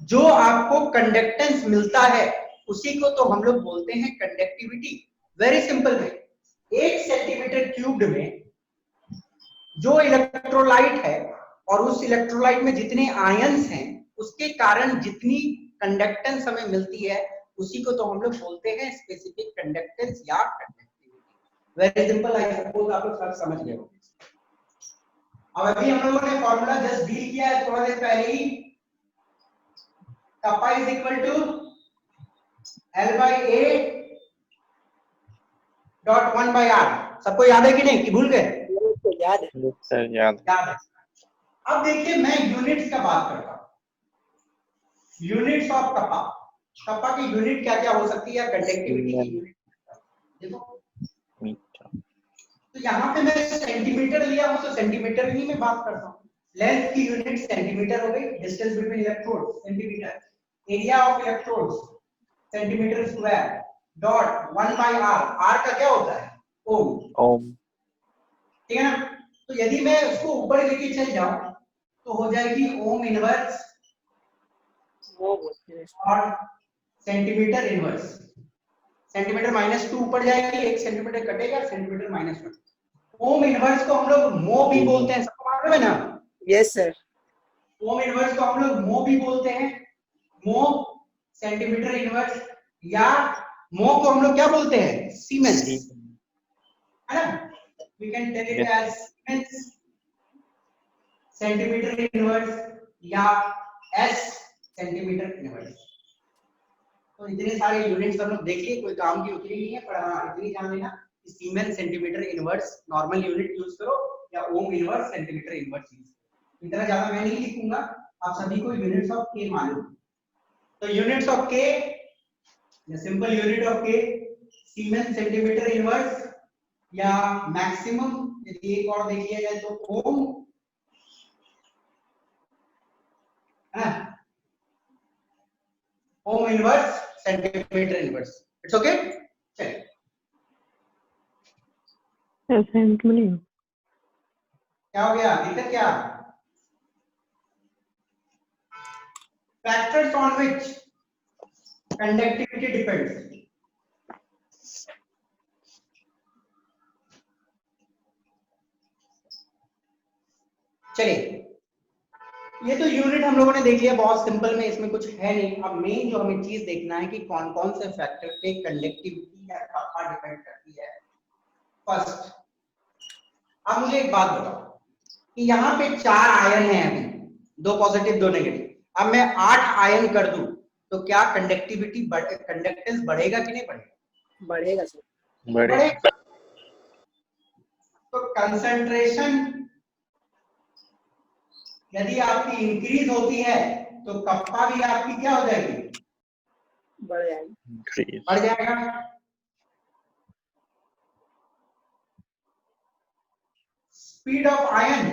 जो आपको कंडक्टेंस मिलता है उसी को तो हम लोग बोलते हैं कंडक्टिविटी। वेरी सिंपल में 1 सेंटीमीटर क्यूब में जो इलेक्ट्रोलाइट है और उस इलेक्ट्रोलाइट में जितने आयंस हैं उसके कारण जितनी कंडक्टेंस हमें मिलती है उसी को तो हम लोग बोलते हैं स्पेसिफिक कंडक्टेंस या conductivity. Very simple, I suppose आप लोग सब समझ गए होंगे। अब अभी हम लोगों ने फॉर्मूला जस्ट डील किया है थोड़ा देर पहले ही, kappa is equal to L by A dot 1 by R। सबको याद है कि नहीं, कि भूल गए? याद है सर, याद है। अब देखिए मैं यूनिट्स का बात करता हूं, यूनिट्स ऑफ कप्पा। कप्पा की यूनिट क्या क्या हो सकती है, कंडक्टिविटी की यूनिट देखो। मीटर। तो यहाँ पे मैं सेंटीमीटर लिया हूँ तो सेंटीमीटर ही में बात करता हूँ। लेंथ की यूनिट सेंटीमीटर हो गई, distance between electrode centimetre, area of electrodes centimetre square, dot 1 by R, R का क्या होता है ओम, ओम। ठीक है ना। तो यदि मैं उसको ऊपर लेके चल जाऊं तो हो जाएगी ओम इनवर्स वो बोलते हैं और सेंटीमीटर इनवर्स, सेंटीमीटर -2 ऊपर जाएगी, 1 सेंटीमीटर कटेगा, सेंटीमीटर -1। ओम इनवर्स को हम लोग मो भी बोलते हैं, सबको मालूम है ना। Yes sir. ओम इनवर्स को हम लोग मो भी बोलते हैं, मो सेंटीमीटर इनवर्स, या मो को हम लोग क्या बोलते हैं सीमेंस, है ना। We can take it as siemens centimetre inverse या एस सेंटीमीटर इनवर्स। तो इतने सारे यूनिट्स हम लोग देख लिए, कोई काम की उतनी नहीं है, पर हाँ इतनी जान लेना कि siemens centimetre inverse normal unit use करो या ohm inverse centimetre inverse use करो। इतना ज्यादा मैं नहीं लिखूंगा, आप सभी को यूनिट्स ऑफ के मालूम। तो यूनिट्स ऑफ के, द सिंपल यूनिट ऑफ के सीमेंस सेंटीमीटर इनवर्स, या मैक्सिमम यदि एक और देख लिया जाए तो ओम, है ना, ohm inverse centimetre inverse. It's okay. चलिए असाइनमेंट में नहीं हो। क्या हो गया, दिक्कत क्या। Factors on which conductivity depends. चलिए ये तो यूनिट हम लोगों ने देख लिया, बहुत सिंपल में, इसमें कुछ है नहीं। अब मेन जो हमें चीज देखना है कि कौन कौन से फैक्टर पे कंडक्टिविटी या कपा डिपेंड करती है। फर्स्ट, अब मुझे एक बात बताओ कि यहाँ पे 4 आयन है, अभी 2 पॉजिटिव 2 नेगेटिव। अब मैं 8 आयन कर दूं तो क्या कंडक्टिविटी कंडक्टेंस बढ़ेगा कि नहीं बढ़ेगा। बढ़ेगा सर। बढ़ेगा। तो कंसंट्रेशन यदि आपकी इंक्रीज होती है तो कप्पा भी आपकी क्या हो जाएगी, बढ़ जाएगी, बढ़ जाएगा। स्पीड ऑफ आयन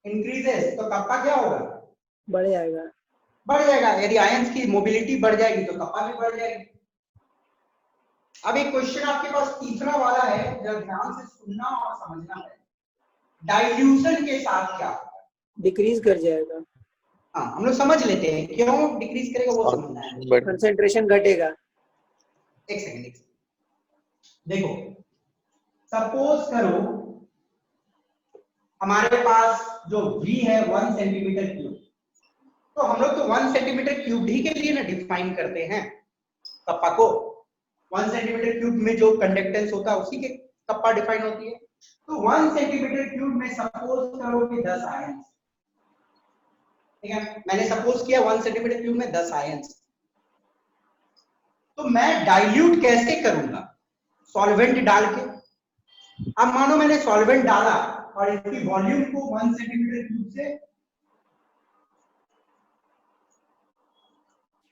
इंक्रीजेस तो कप्पा क्या होगा, बढ़ जाएगा, बढ़ जाएगा। यदि आयंस की मोबिलिटी बढ़ जाएगी तो कप्पा भी बढ़ जाएगी। अब एक क्वेश्चन आपके पास तीसरा वाला है, जब ध्यान से सुनना और समझना है। डाइल्यूशन के साथ क्या होगा, डिक्रीज कर जाएगा। हाँ हम लोग समझ लेते हैं क्यों डिक्रीज करेगा वो समझना है। कंसंट्रेशन घटेगा। एक सेकंड देखो, सपोज करो हमारे पास जो V है 1 सेंटीमीटर क्यूब, तो हम लोग तो 1 सेंटीमीटर क्यूब ही के लिए ना डिफाइन करते हैं कप्पा को। 1 सेंटीमीटर क्यूब में जो कंडक्टेंस होता है उसी के कप्पा डिफाइन होती है। तो 1 सेंटीमीटर क्यूब में सपोज करो कि 10 आयन, ठीक है, मैंने सपोज किया 1 सेंटीमीटर क्यूब में 10 आयन। तो मैं डाइल्यूट कैसे करूंगा, सॉल्वेंट डाल के। अब मानो मैंने सॉल्वेंट डाला और इसकी वॉल्यूम को 1 सेंटीमीटर क्यूब से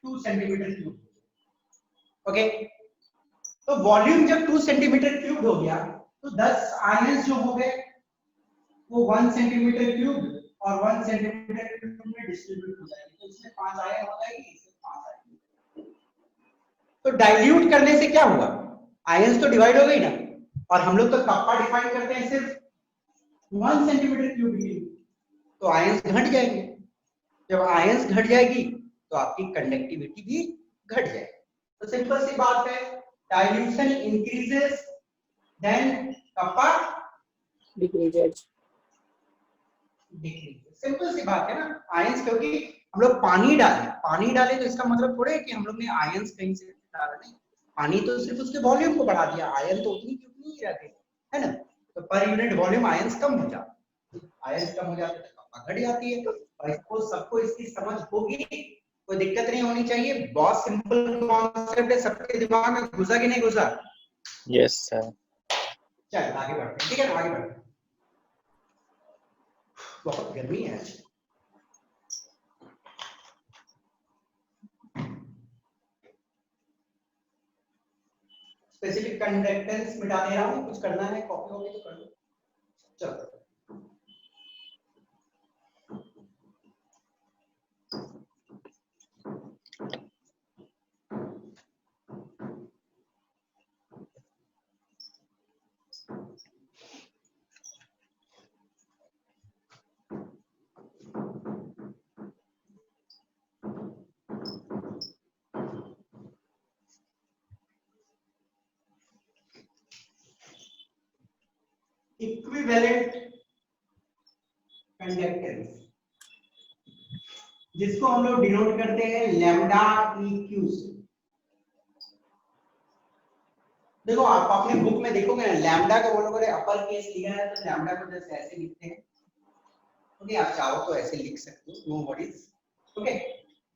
2 सेंटीमीटर क्यूब, ओके। तो वॉल्यूम जब 2 सेंटीमीटर क्यूब हो गया तो 10 आयंस जो हो गए वो 1 सेंटीमीटर क्यूब और 1 सेंटीमीटर क्यूब में डिस्ट्रीब्यूट हो जाएंगे। तो इसमें 5 आयन हो जाएगी, इसमें 5 आयन। तो डाइल्यूट करने से क्या हुआ, आयंस तो डिवाइड हो गई ना, और हम लोग तो कप्पा डिफाइन करते हैं सिर्फ 1 सेंटीमीटर क्यूब के लिए, तो आयंस घट जाएंगे। जब आयंस घट जाएगी तो आपकी कंडक्टिविटी भी घट जाएगी। तो सिंपल सी बात है, dilution increases then kappa decreases. Simple सी बात है ना। आयंस, क्योंकि हम लोग पानी डाले तो इसका मतलब थोड़ा है कि हम लोग ने आयंस कहीं से डाला, नहीं, पानी तो सिर्फ उसके वॉल्यूम को बढ़ा दिया, आयन तो उतनी की उतनी ही रहते, है ना। तो पर यूनिट वॉल्यूम आयंस कम हो जाते, आयंस कम हो जाते तो कप्पा घट जाती है। और इसको सबको इसकी समझ होगी, कोई दिक्कत नहीं होनी चाहिए। बहुत सिंपल कॉन्सेप्ट है, सबके दिमाग में घुसा कि नहीं घुसा। Yes sir. चल आगे बढ़ते हैं, ठीक है, आगे बढ़ते हैं। बहुत गर्मी है आज। स्पेसिफिक कंडक्टेंस मिटा दे रहा हूँ, कुछ करना है कॉपी होगी तो कर लो। चलो इक्विवेलेंट कंडक्टेंस, जिसको हम लोग डिनोट करते हैं लैम्डा EQ से। देखो आप अपने बुक में देखोगे ना, लैम्डा को वो लोगों ने अपर केस लिखा है, तो लैम्डा को जैसे ऐसे लिखते हैं। ओके, आप चाहो तो ऐसे लिख सकते हो, नो वरीज। ओके,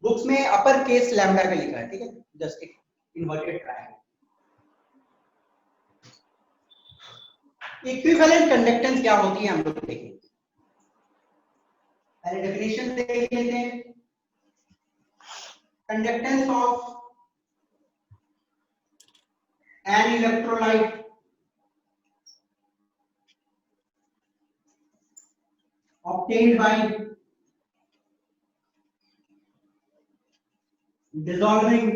बुक्स में अपर केस लैम्डा का लिखा है, ठीक है, जस्ट एक इन्वर्टेड ट्रायंगल। इक्विवेलेंट कंडक्टेंस क्या होती है हम लोग देखेंगे। पहले डेफिनेशन देख लेते हैं। Conductance of an electrolyte obtained by dissolving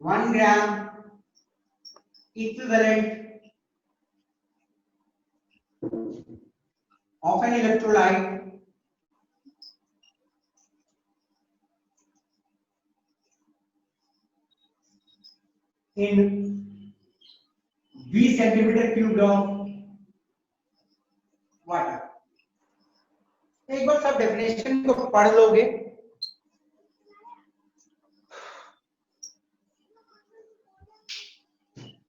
one gram equivalent of an electrolyte in V centimeter cubed of water। एक बार सब डेफिनेशन को पढ़ लोगे।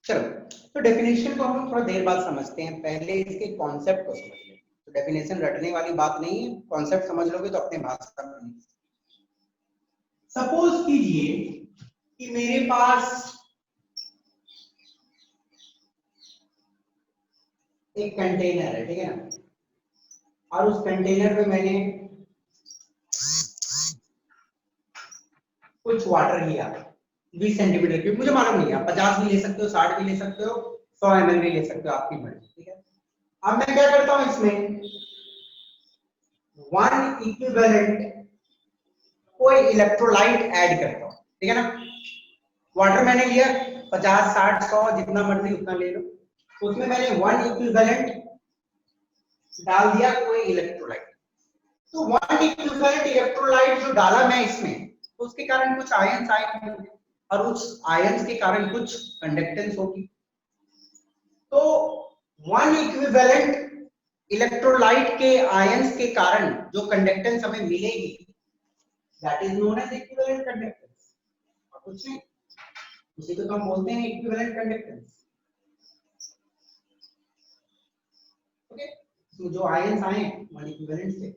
चलो, तो डेफिनेशन को हम थोड़ा देर बाद समझते हैं, पहले इसके कॉन्सेप्ट को समझ लें। तो डेफिनेशन रटने वाली बात नहीं है, कॉन्सेप्ट समझ लोगे तो अपने भाषा में। सपोज कीजिए कि मेरे पास एक कंटेनर है, ठीक है ना, और उस कंटेनर में मैंने कुछ वाटर लिया 20 सेंटीमीटर क्यूब, मुझे मालूम नहीं है, आप 50 भी ले सकते हो, 60 भी ले सकते हो, 100 ml भी ले सकते हो, आपकी मर्जी, ठीक है। अब मैं क्या करता हूं, इसमें वन इक्विवेलेंट कोई इलेक्ट्रोलाइट ऐड करता हूं, ठीक है ना। वाटर मैंने लिया 50, 60, 100 जितना मर्जी उतना ले लो, उसमें मैंने वन इक्विवेलेंट डाल दिया कोई इलेक्ट्रोलाइट। तो वन इक्विवेलेंट इलेक्ट्रोलाइट जो डाला मैं इसमें, उसके कारण कुछ आयंस आए और उस आयंस के कारण कुछ कंडक्टेंस होगी। तो वन इक्विवेलेंट इलेक्ट्रोलाइट के आयंस के कारण जो कंडक्टेंस हमें मिलेगी, that is known as equivalent conductance. और कुछ नहीं, उसी को तो हम बोलते हैं इक्विवेलेंट कंडक्टेंस। ओके, तो जो आयंस आए वन इक्विवेलेंट से,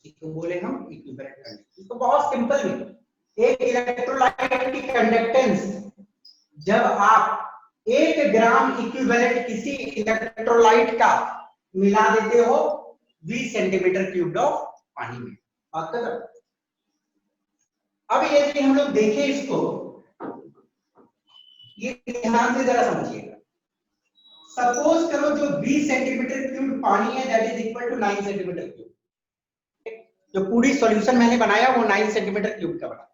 इसको बोले हम इक्विवेलेंट कंडक्टेंस। तो बहुत सिंपल है, एक इलेक्ट्रोलाइट की कंडक्टेंस जब आप 1 ग्राम इक्विवेलेंट किसी इलेक्ट्रोलाइट का मिला देते हो 20 सेंटीमीटर क्यूब्ड ऑफ पानी में, बात कर। अब यदि हम लोग देखें इसको, ये ध्यान से जरा समझिएगा। सपोज करो जो 20 सेंटीमीटर क्यूब पानी है, that is equal to 9 centimetre cube. जो पूरी सॉल्यूशन मैंने बनाया वो 9 सेंटीमीटर क्यूब का बना।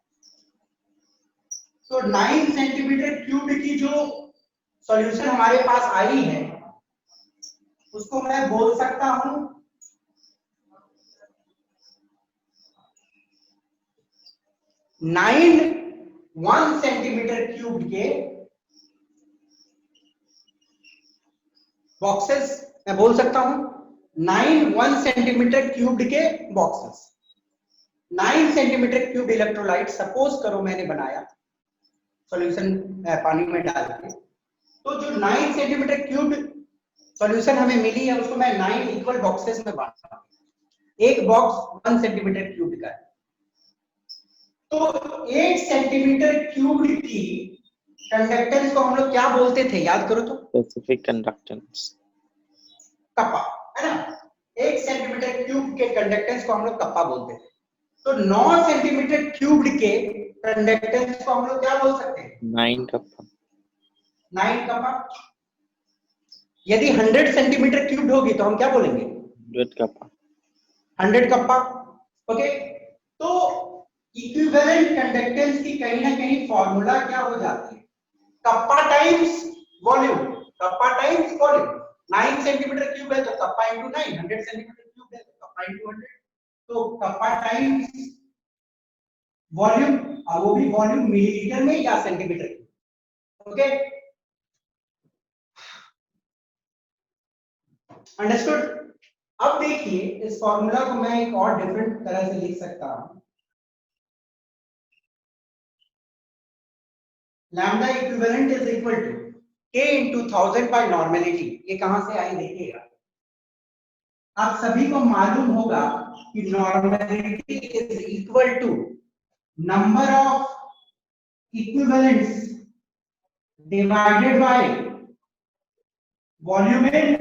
तो 9 सेंटीमीटर क्यूब की जो सॉल्यूशन हमारे पास आई है, उसको मैं बोल सकता हूं 9 1 सेंटीमीटर क्यूब के बॉक्सेस, मैं बोल सकता हूं 9 1 सेंटीमीटर क्यूब के boxes. 9 centimetre cube electrolyte suppose करो मैंने बनाया सॉल्यूशन पानी में डाल के, तो जो 9 सेंटीमीटर क्यूब सॉल्यूशन हमें मिली है, उसको मैं 9 इक्वल बॉक्सेस में बांटता हूं। एक बॉक्स 1 सेंटीमीटर क्यूब का है, तो 1 सेंटीमीटर क्यूब की कंडक्टेंस को हम लोग क्या बोलते थे, याद करो तो? स्पेसिफिक कंडक्टेंस, कपा, है ना। 1 सेंटीमीटर क्यूब के कंडक्टेंस को हम लोग कप्पा बोलते हैं। तो 9 सेंटीमीटर क्यूब्ड के कंडक्टेंस को हम लोग क्या बोल सकते हैं? 9 कप्पा। 9 कप्पा। यदि 100 सेंटीमीटर क्यूब्ड होगी तो हम क्या बोलेंगे? 100 कप्पा। 100 कप्पा। ओके, तो इक्विवेलेंट कंडक्टेंस की कहीं ना कहीं फॉर्मूला क्या हो जाती है? Kappa times volume. Kappa times volume. 9 centimetre cube है तो कप्पा इंटू 9, 100 सेंटीमीटर क्यूब है तो कप्पा इंटू 100। तो कप्पा टाइम्स वॉल्यूम, और वो भी वॉल्यूम मिलीलीटर में या सेंटीमीटर में। Okay, understood? अब देखिए इस फॉर्मूला को मैं एक और डिफरेंट तरह से लिख सकता हूं। Lambda equivalent is equal to k into 1000 by normality. ये कहां से आई देखिएगा। आप सभी को मालूम होगा कि normality is equal to number of equivalents divided by volume in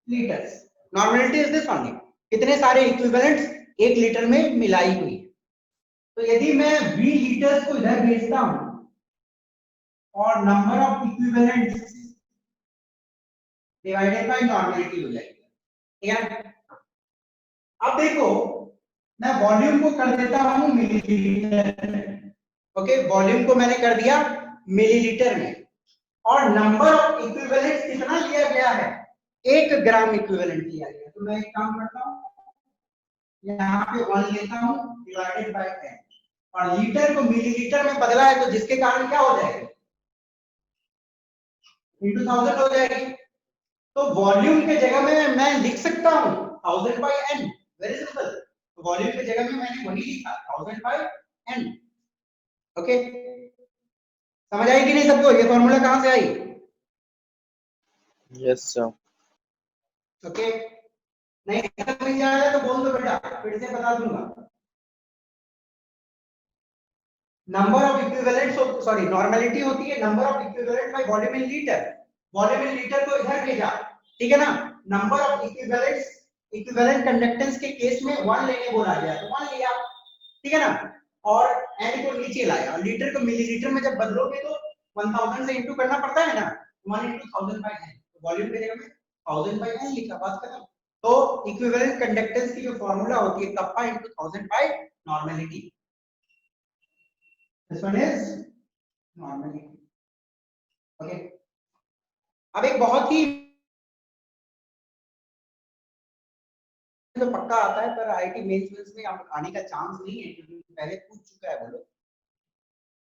litres. Normality is this only, कितने सारे इक्विवेलेंट्स 1 लीटर में मिलाई हुई है। तो यदि मैं 20 लीटर्स को इधर भेजता हूं और number of equivalents divided bye normality हो जाएगी, ठीक है। अब देखो मैं वॉल्यूम को कर देता हूं मिलीलीटर में। ओके, वॉल्यूम को मैंने कर दिया मिलीलीटर में, और नंबर ऑफ इक्विवेलेंट्स कितना लिया गया है? 1 ग्राम इक्विवेलेंट लिया गया। तो मैं एक काम करता हूं, यहाँ पे 1 लेता हूं डिवाइडेड बाय 10, और लीटर को मिलीलीटर में बदला है तो जिसके कारण क्या हो जाएगा? इंटू 1000 हो जाएगी। तो वॉल्यूम के जगह में मैं लिख सकता हूं 1000 बाय n, वेरी सिंपल। तो वॉल्यूम के जगह में मैंने वही लिखा 1000 बाय n। ओके, समझ आई कि नहीं सबको? ये फॉर्मूला कहां से आई? Yes sir. ओके, नहीं समझ आया तो बोल दो बेटा, फिर से बता दूंगा। Number of equivalents, sorry normality होती है number of equivalent bye volume in litre. Volume in litre को इधर भेजा, ठीक है ना। Number of equivalents, equivalent conductance के केस में 1 लेने बोला गया तो 1 लिया, ठीक है ना। और n को नीचे लाया, लीटर को मिलीलीटर में जब बदलोगे तो 1000 से इंटू करना पड़ता है ना, 1 into 1000 by n। तो वॉल्यूम की जगह में 1000 by n लिखा, बात खत्म। तो इक्विवेलेंट कंडक्टेंस की जो फॉर्मूला होती है kappa into 1000 by normality. This one is normality. Okay, अब एक बहुत ही तो पक्का आता है पर आईआईटी मेंस में आने का चांस नहीं है क्योंकि पहले पूछ चुका है वो लोग,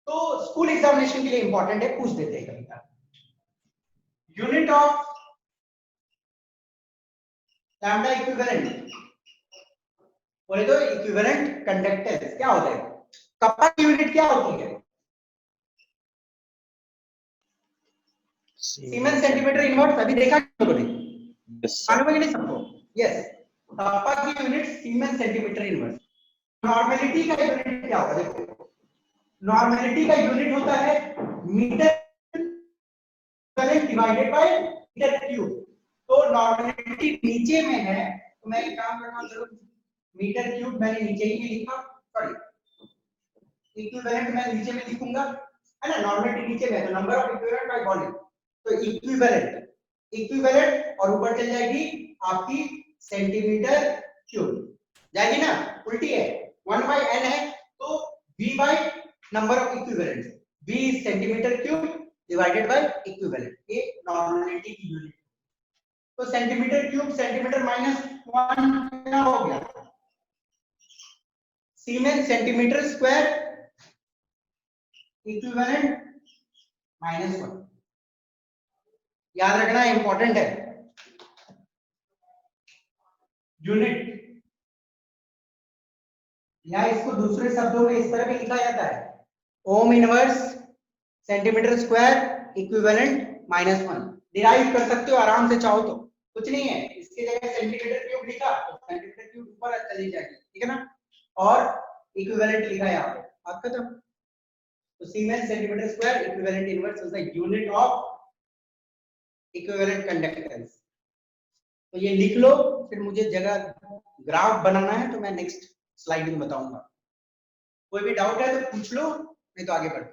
तो स्कूल एग्जामिनेशन के लिए इंपॉर्टेंट है, पूछ देते हैं कभी कभी। यूनिट ऑफ लैम्डा इक्विवेलेंट, बोले तो इक्विवेलेंट कंडक्टेंस क्या होता है? कप्पा की यूनिट क्या होती है? Siemens centimetre inverse. अभी देखा लोगों ने? मालूम है कि नहीं सबको? यस, कप्पा की unit siemens centimetre inverse. Normality का यूनिट क्या होगा? देखो, नॉर्मेलिटी का यूनिट होता है metre divided by metre cube. तो नॉर्मेलिटी नीचे में है तो मैं एक काम करना जरूर, मीटर क्यूब मैंने नीचे ही लिखा, सॉरी इक्विवेलेंट मैं नीचे में लिखूंगा, है ना। नॉर्मेलिटी नीचे में है तो number of equivalent by volume, तो इक्विवेलेंट, इक्विवेलेंट और ऊपर चल जाएगी आपकी सेंटीमीटर क्यूब, जाएगी ना, उल्टी है। 1 by n है तो v by number of equivalent, v centimetre cube divided by equivalent, ये नॉर्मेलिटी की यूनिट। तो सेंटीमीटर क्यूब सेंटीमीटर माइनस 1 क्या हो गया? Siemens centimetre square equivalent -1। याद रखना इंपॉर्टेंट है यूनिट, या इसको दूसरे शब्दों में इस तरह भी लिखा जाता है, ohm inverse centimetre square equivalent -1। Derive कर सकते हो आराम से चाहो तो, कुछ नहीं है। इसकी जगह सेंटीमीटर क्यूब लिखा तो सेंटीमीटर क्यूब ऊपर चली जाएगी, ठीक है ना, और इक्विवेलेंट लिखा यहाँ पे, बात खत्म। तो siemens centimetre square equivalent inverse is the unit of equivalent conductance. तो ये लिख लो, फिर मुझे जगह ग्राफ बनाना है तो मैं नेक्स्ट स्लाइड में बताऊंगा। कोई भी डाउट है तो पूछ लो, नहीं तो आगे बढ़ो।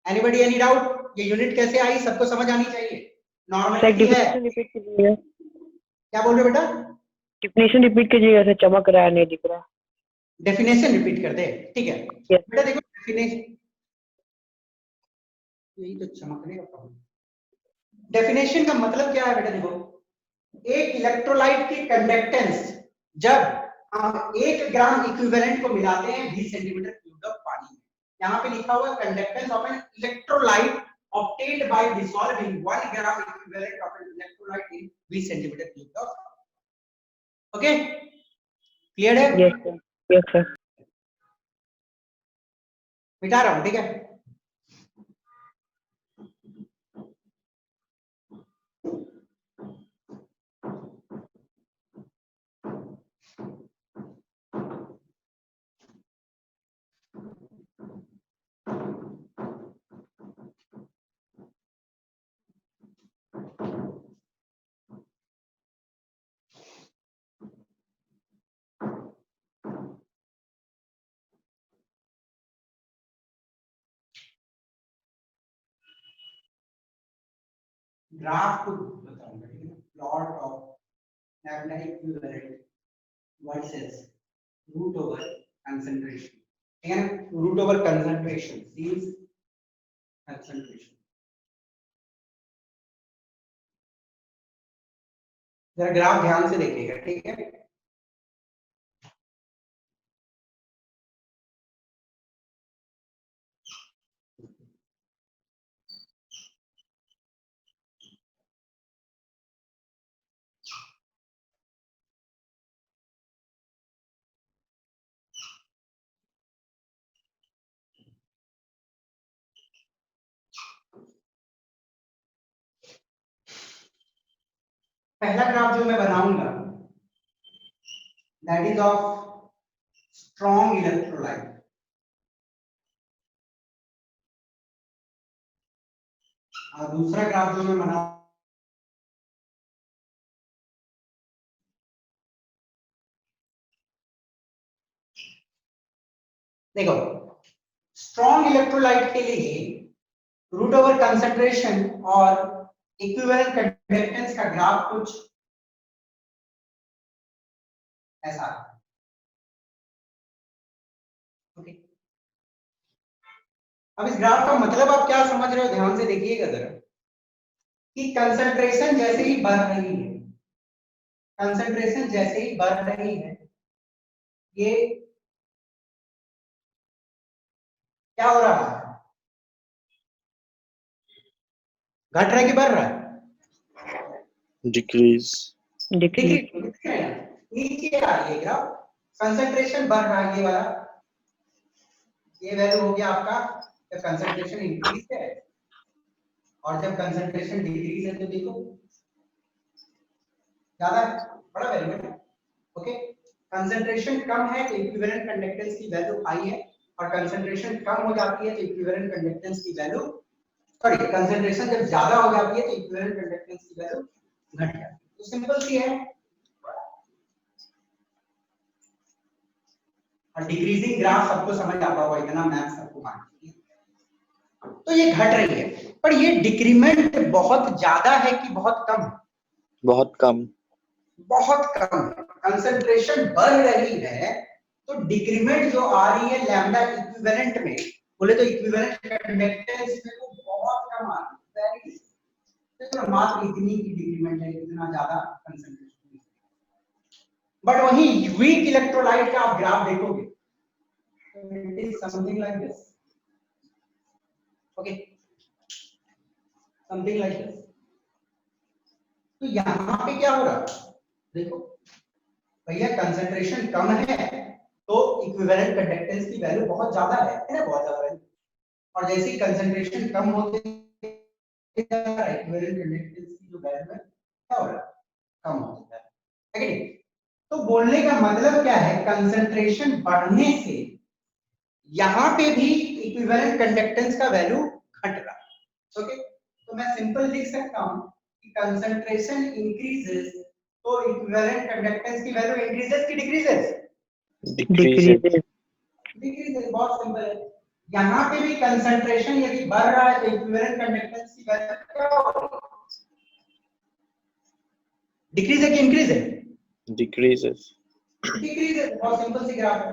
Anybody any doubt? ये यूनिट कैसे आई सबको समझ आनी चाहिए। नॉर्मलिटी है। डेफिनेशन रिपीट कीजिएगा, क्या बोल रहे हो बेटा? डेफिनेशन रिपीट कीजिएगा, सर चमक रहा है, नहीं दिख रहा। डेफिनेशन रिपीट कर दे, ठीक है Yes. बेटा। देखो डेफिनेशन, यही तो चमकने का प्रॉब्लम। डेफिनेशन का मतलब क्या है बेटा? देखो एक इलेक्ट्रोलाइट की कंडक्टेंस जब हम 1 ग्राम इक्विवेलेंट को मिलाते हैं 20 सेंटीमीटर क्यूब ऑफ पानी में, यहाँ पे लिखा हुआ conductance of an electrolyte obtained by dissolving 1 gram equivalent of an electrolyte in 20 centimeter cube of water. Okay, clear है? Yes sir, yes sir. मिटा रहा हूं, ठीक है। ग्राफ को बताऊंगा, ठीक है। Plot of magnetic equivalent versus root over concentration, ठीक है ना। Root over concentration is concentration. जरा ग्राफ ध्यान से देखिएगा, ठीक है। पहला ग्राफ जो मैं बनाऊंगा that is of strong electrolyte, और दूसरा ग्राफ जो मैं बनाऊंगा देखो स्ट्रॉन्ग इलेक्ट्रोलाइट के लिए रूट ओवर कंसंट्रेशन और इक्विवेलेंट कंडक्टेंस का ग्राफ कुछ ऐसा है। ओके, अब इस ग्राफ का मतलब आप क्या समझ रहे हो, ध्यान से देखिएगा जरा कि कंसंट्रेशन जैसे ही बढ़ रही है, कंसंट्रेशन जैसे ही बढ़ रही है, ये क्या हो रहा है? घट रहा है कि बढ़ रहा है? डिक्रीज। नीचे आ रही है ग्राफ, कंसंट्रेशन बढ़ रहा है, ये वाला ये वैल्यू हो गया आपका जब कंसंट्रेशन इंक्रीज है, और जब कंसंट्रेशन डिक्रीज है तो देखो ज्यादा बड़ा वैल्यू है। ओके, कंसंट्रेशन कम है तो इक्विवेलेंट कंडक्टेंस की वैल्यू हाई है, और कंसंट्रेशन कम हो जाती है तो इक्विवेलेंट कंडक्टेंस की वैल्यू, सॉरी कंसंट्रेशन जब ज्यादा हो जाती है तो इक्विवेलेंट कंडक्टेंस की वैल्यू घट जाती है। तो सिंपल सी है, और डिक्रीजिंग ग्राफ सबको समझ आता होगा, इतना मैथ सबको मालूम है। तो ये घट रही है, पर ये डिक्रीमेंट बहुत ज्यादा है कि बहुत कम? बहुत कम। बहुत कम। कंसंट्रेशन बढ़ रही है तो डिक्रीमेंट जो आ रही है लैम्डा इक्विवेलेंट में, बोले तो इक्विवेलेंट कंडक्टेंस में वो बहुत कम आ रही है, तो मात्र इतनी की डिक्रीमेंट है, इतना ज्यादा कंसंट्रेशन। बट वही वीक इलेक्ट्रोलाइट का आप ग्राफ देखोगे, it is something like this. Okay, something like this. तो यहां पे क्या हो रहा है देखो भैया, कंसंट्रेशन कम है तो इक्विवेलेंट कंडक्टेंस की वैल्यू बहुत ज्यादा है ना, बहुत ज्यादा है। और जैसे ही कंसंट्रेशन कम होते इक्विवेलेंट कंडक्टेंस की जो वैल्यू है क्या हो रहा है, कम हो जाता है, ठीक है। तो बोलने का मतलब क्या है, कंसंट्रेशन बढ़ने से यहां पे भी इक्विवेलेंट कंडक्टेंस का वैल्यू घट रहा है। ओके, तो मैं सिंपल लिख सकता हूं कंसंट्रेशन इंक्रीजेस तो इक्विवेलेंट कंडक्टेंस की वैल्यू इंक्रीजेस की डिक्रीजेस? Decreases. डिक्रीजेस। बहुत सिंपल है। यहाँ पे भी कंसंट्रेशन यदि बढ़ रहा है तो इक्विवेलेंट कंडक्टेंस की वैल्यू क्या होगी? डिक्रीज है कि इंक्रीज है? Decreases. डिक्रीज है। बहुत सिंपल सी ग्राफ है।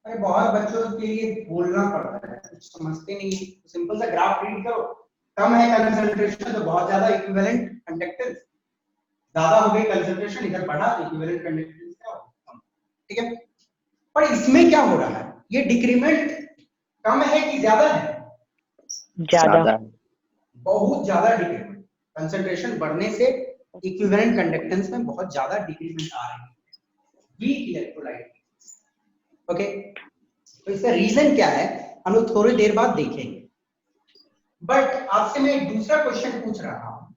अरे बहुत बच्चों के लिए बोलना पड़ता है, कुछ समझते नहीं है। सिंपल सा ग्राफ रीड करो। कम है कंसंट्रेशन तो बहुत ज्यादा इक्विवेलेंट कंडक्टेंस, ज्यादा हो गई कंसंट्रेशन इधर बढ़ा तो इक्विवेलेंट कंडक्टेंस क्या होगा? ठीक है। पर इसमें क्या हो रहा है? ये डिक्रीमेंट कम है कि ज्यादा है? ज्यादा। बहुत ज्यादा डिक्रीमेंट। कंसंट्रेशन बढ़ने से इक्विवेलेंट कंडक्टेंस में बहुत ज्यादा डिक्रीमेंट आ रही है वीक इलेक्ट्रोलाइट। ओके, तो इसका रीजन क्या है हम लोग थोड़ी देर बाद देखेंगे। बट आपसे मैं एक दूसरा क्वेश्चन पूछ रहा हूं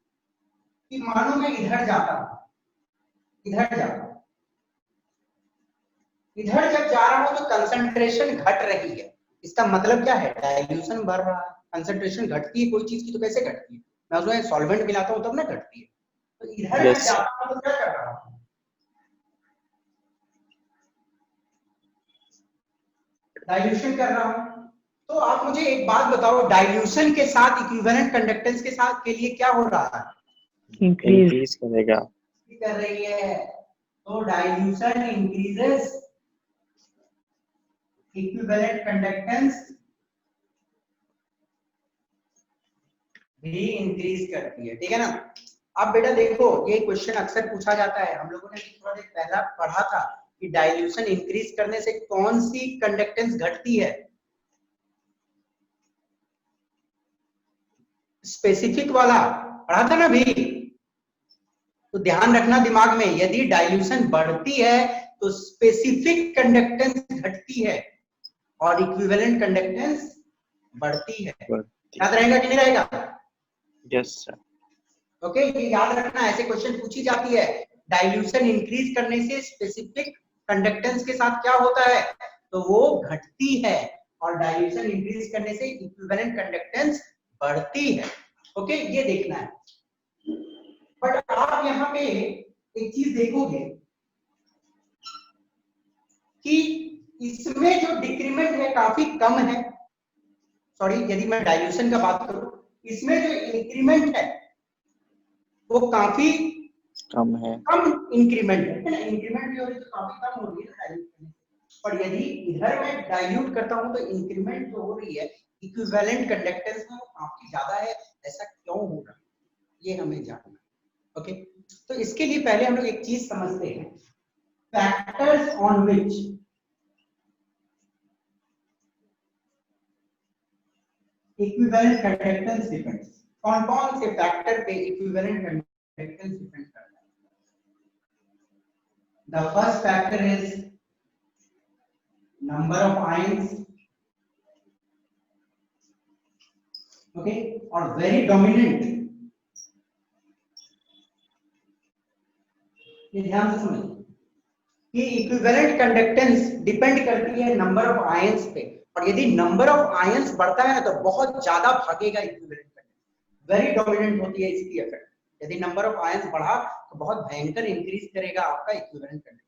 कि मानो मैं इधर जाता हूं, इधर जाता हूं, इधर जब जा रहा हूं तो कंसंट्रेशन घट रही है, इसका मतलब क्या है? डाइल्यूशन बढ़ रहा है। कंसंट्रेशन घटती है कोई चीज की तो कैसे घटती है? मैं उसमें सॉल्वेंट मिलाता हूं तब ना घटती है। तो इधर मैं Yes. जाता हूं तो क्या कर रहा हूं? डाइल्यूशन कर रहा हूं। तो आप मुझे एक बात बताओ, डाइल्यूशन के साथ इक्विवेलेंट कंडक्टेंस के साथ के लिए क्या हो रहा है? इंक्रीज। Increase करेगा. कर रही है। तो डाइल्यूशन इंक्रीजेस इक्विवेलेंट कंडक्टेंस भी इंक्रीज करती है। ठीक है ना? अब बेटा देखो, ये क्वेश्चन अक्सर पूछा जाता है, हम लोगों ने थोड़ा देर पहला पढ़ा था कि डाइल्यूशन इंक्रीज करने से कौन सी कंडक्टेंस घटती है? स्पेसिफिक वाला पढ़ा था ना भी। तो ध्यान रखना दिमाग में, यदि डाइल्यूशन बढ़ती है तो स्पेसिफिक कंडक्टेंस घटती है और इक्विवेलेंट कंडक्टेंस बढ़ती है। याद रहेगा कि नहीं रहेगा? Yes, sir. ओके, ये याद रखना, ऐसे क्वेश्चन पूछी जाती है। डाइल्यूशन इंक्रीज करने से स्पेसिफिक कंडक्टेंस के साथ क्या होता है? तो वो घटती है, और डाइल्यूशन इंक्रीज करने से इक्विवेलेंट कंडक्टेंस बढ़ती है। ओके, ये देखना है। बट आप यहाँ पे एक चीज देखोगे कि इसमें जो डिक्रीमेंट है काफी कम है। सॉरी, यदि मैं डाइल्यूशन का बात करूं, इसमें जो इंक्रीमेंट है वो काफी कम है. कम इंक्रीमेंट है ना? इंक्रीमेंट भी हो रही है तो काफी कम हो रही है ना डाइल्यूट करने से। और यदि इधर मैं डाइल्यूट करता हूं तो इंक्रीमेंट जो हो रही है इक्विवेलेंट कंडक्टेंस में वो काफी ज्यादा है। ऐसा क्यों हो रहा है ये हमें जानना है। ओके, तो इसके लिए पहले हम लोग एक चीज समझते हैं, factors on which equivalent conductance depends. कौन कौन से फैक्टर पे इक्विवेलेंट कंडक्टेंस डिपेंड करता है? The first factor is number of ions, okay, और very dominant। ये ध्यान से समझिए कि इक्विवेलेंट कंडक्टेंस डिपेंड करती है नंबर ऑफ आयंस पे, और यदि नंबर ऑफ आयंस बढ़ता है तो बहुत ज्यादा भागेगा इक्विवेलेंट कंडक्टेंस। वेरी डोमिनेंट होती है इसकी इफेक्ट। यदि नंबर ऑफ आयंस बढ़ा तो बहुत भयंकर इंक्रीज करेगा आपका इक्विवेलेंट कंडक्टेंस।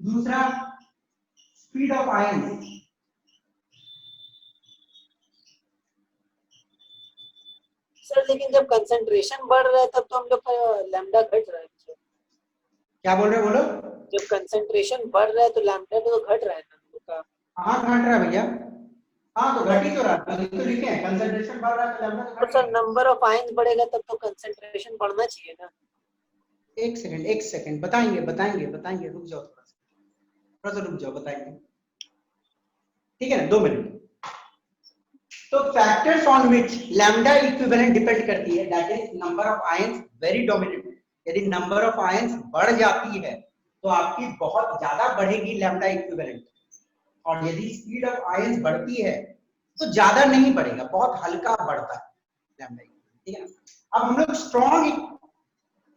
दूसरा, स्पीड ऑफ आयंस। सर लेकिन जब कंसंट्रेशन बढ़ रहा है तब तो हम लोग का लैम्डा घट रहा है। क्या बोल रहे हो? बोलो। जब कंसंट्रेशन बढ़ रहा है तो लैम्डा तो घट रहा है ना हम लोग का। हाँ, घट रहा है भैया। हाँ, तो घट ही तो रहा है, तो लिखे हैं कंसंट्रेशन बढ़ रहा है तो लैम्डा तो तो घट सर नंबर ऑफ आयंस बढ़ेगा तब तो कंसंट्रेशन बढ़ना चाहिए ना। एक सेकंड बताएंगे, रुक जाओ थोड़ा सा रुक जाओ, बताएंगे। ठीक है ना, 2 मिनट। तो factors on which lambda equivalent depend करती है, that is number of ions, very dominant. यदि नंबर ऑफ आयंस बढ़ जाती है तो आपकी बहुत ज्यादा बढ़ेगी लैम्डा इक्विवेलेंट, और यदि स्पीड ऑफ आयंस बढ़ती है तो ज्यादा नहीं बढ़ेगा, बहुत हल्का बढ़ता है लैम्डा। ठीक है ना? अब हम लोग स्ट्रॉन्ग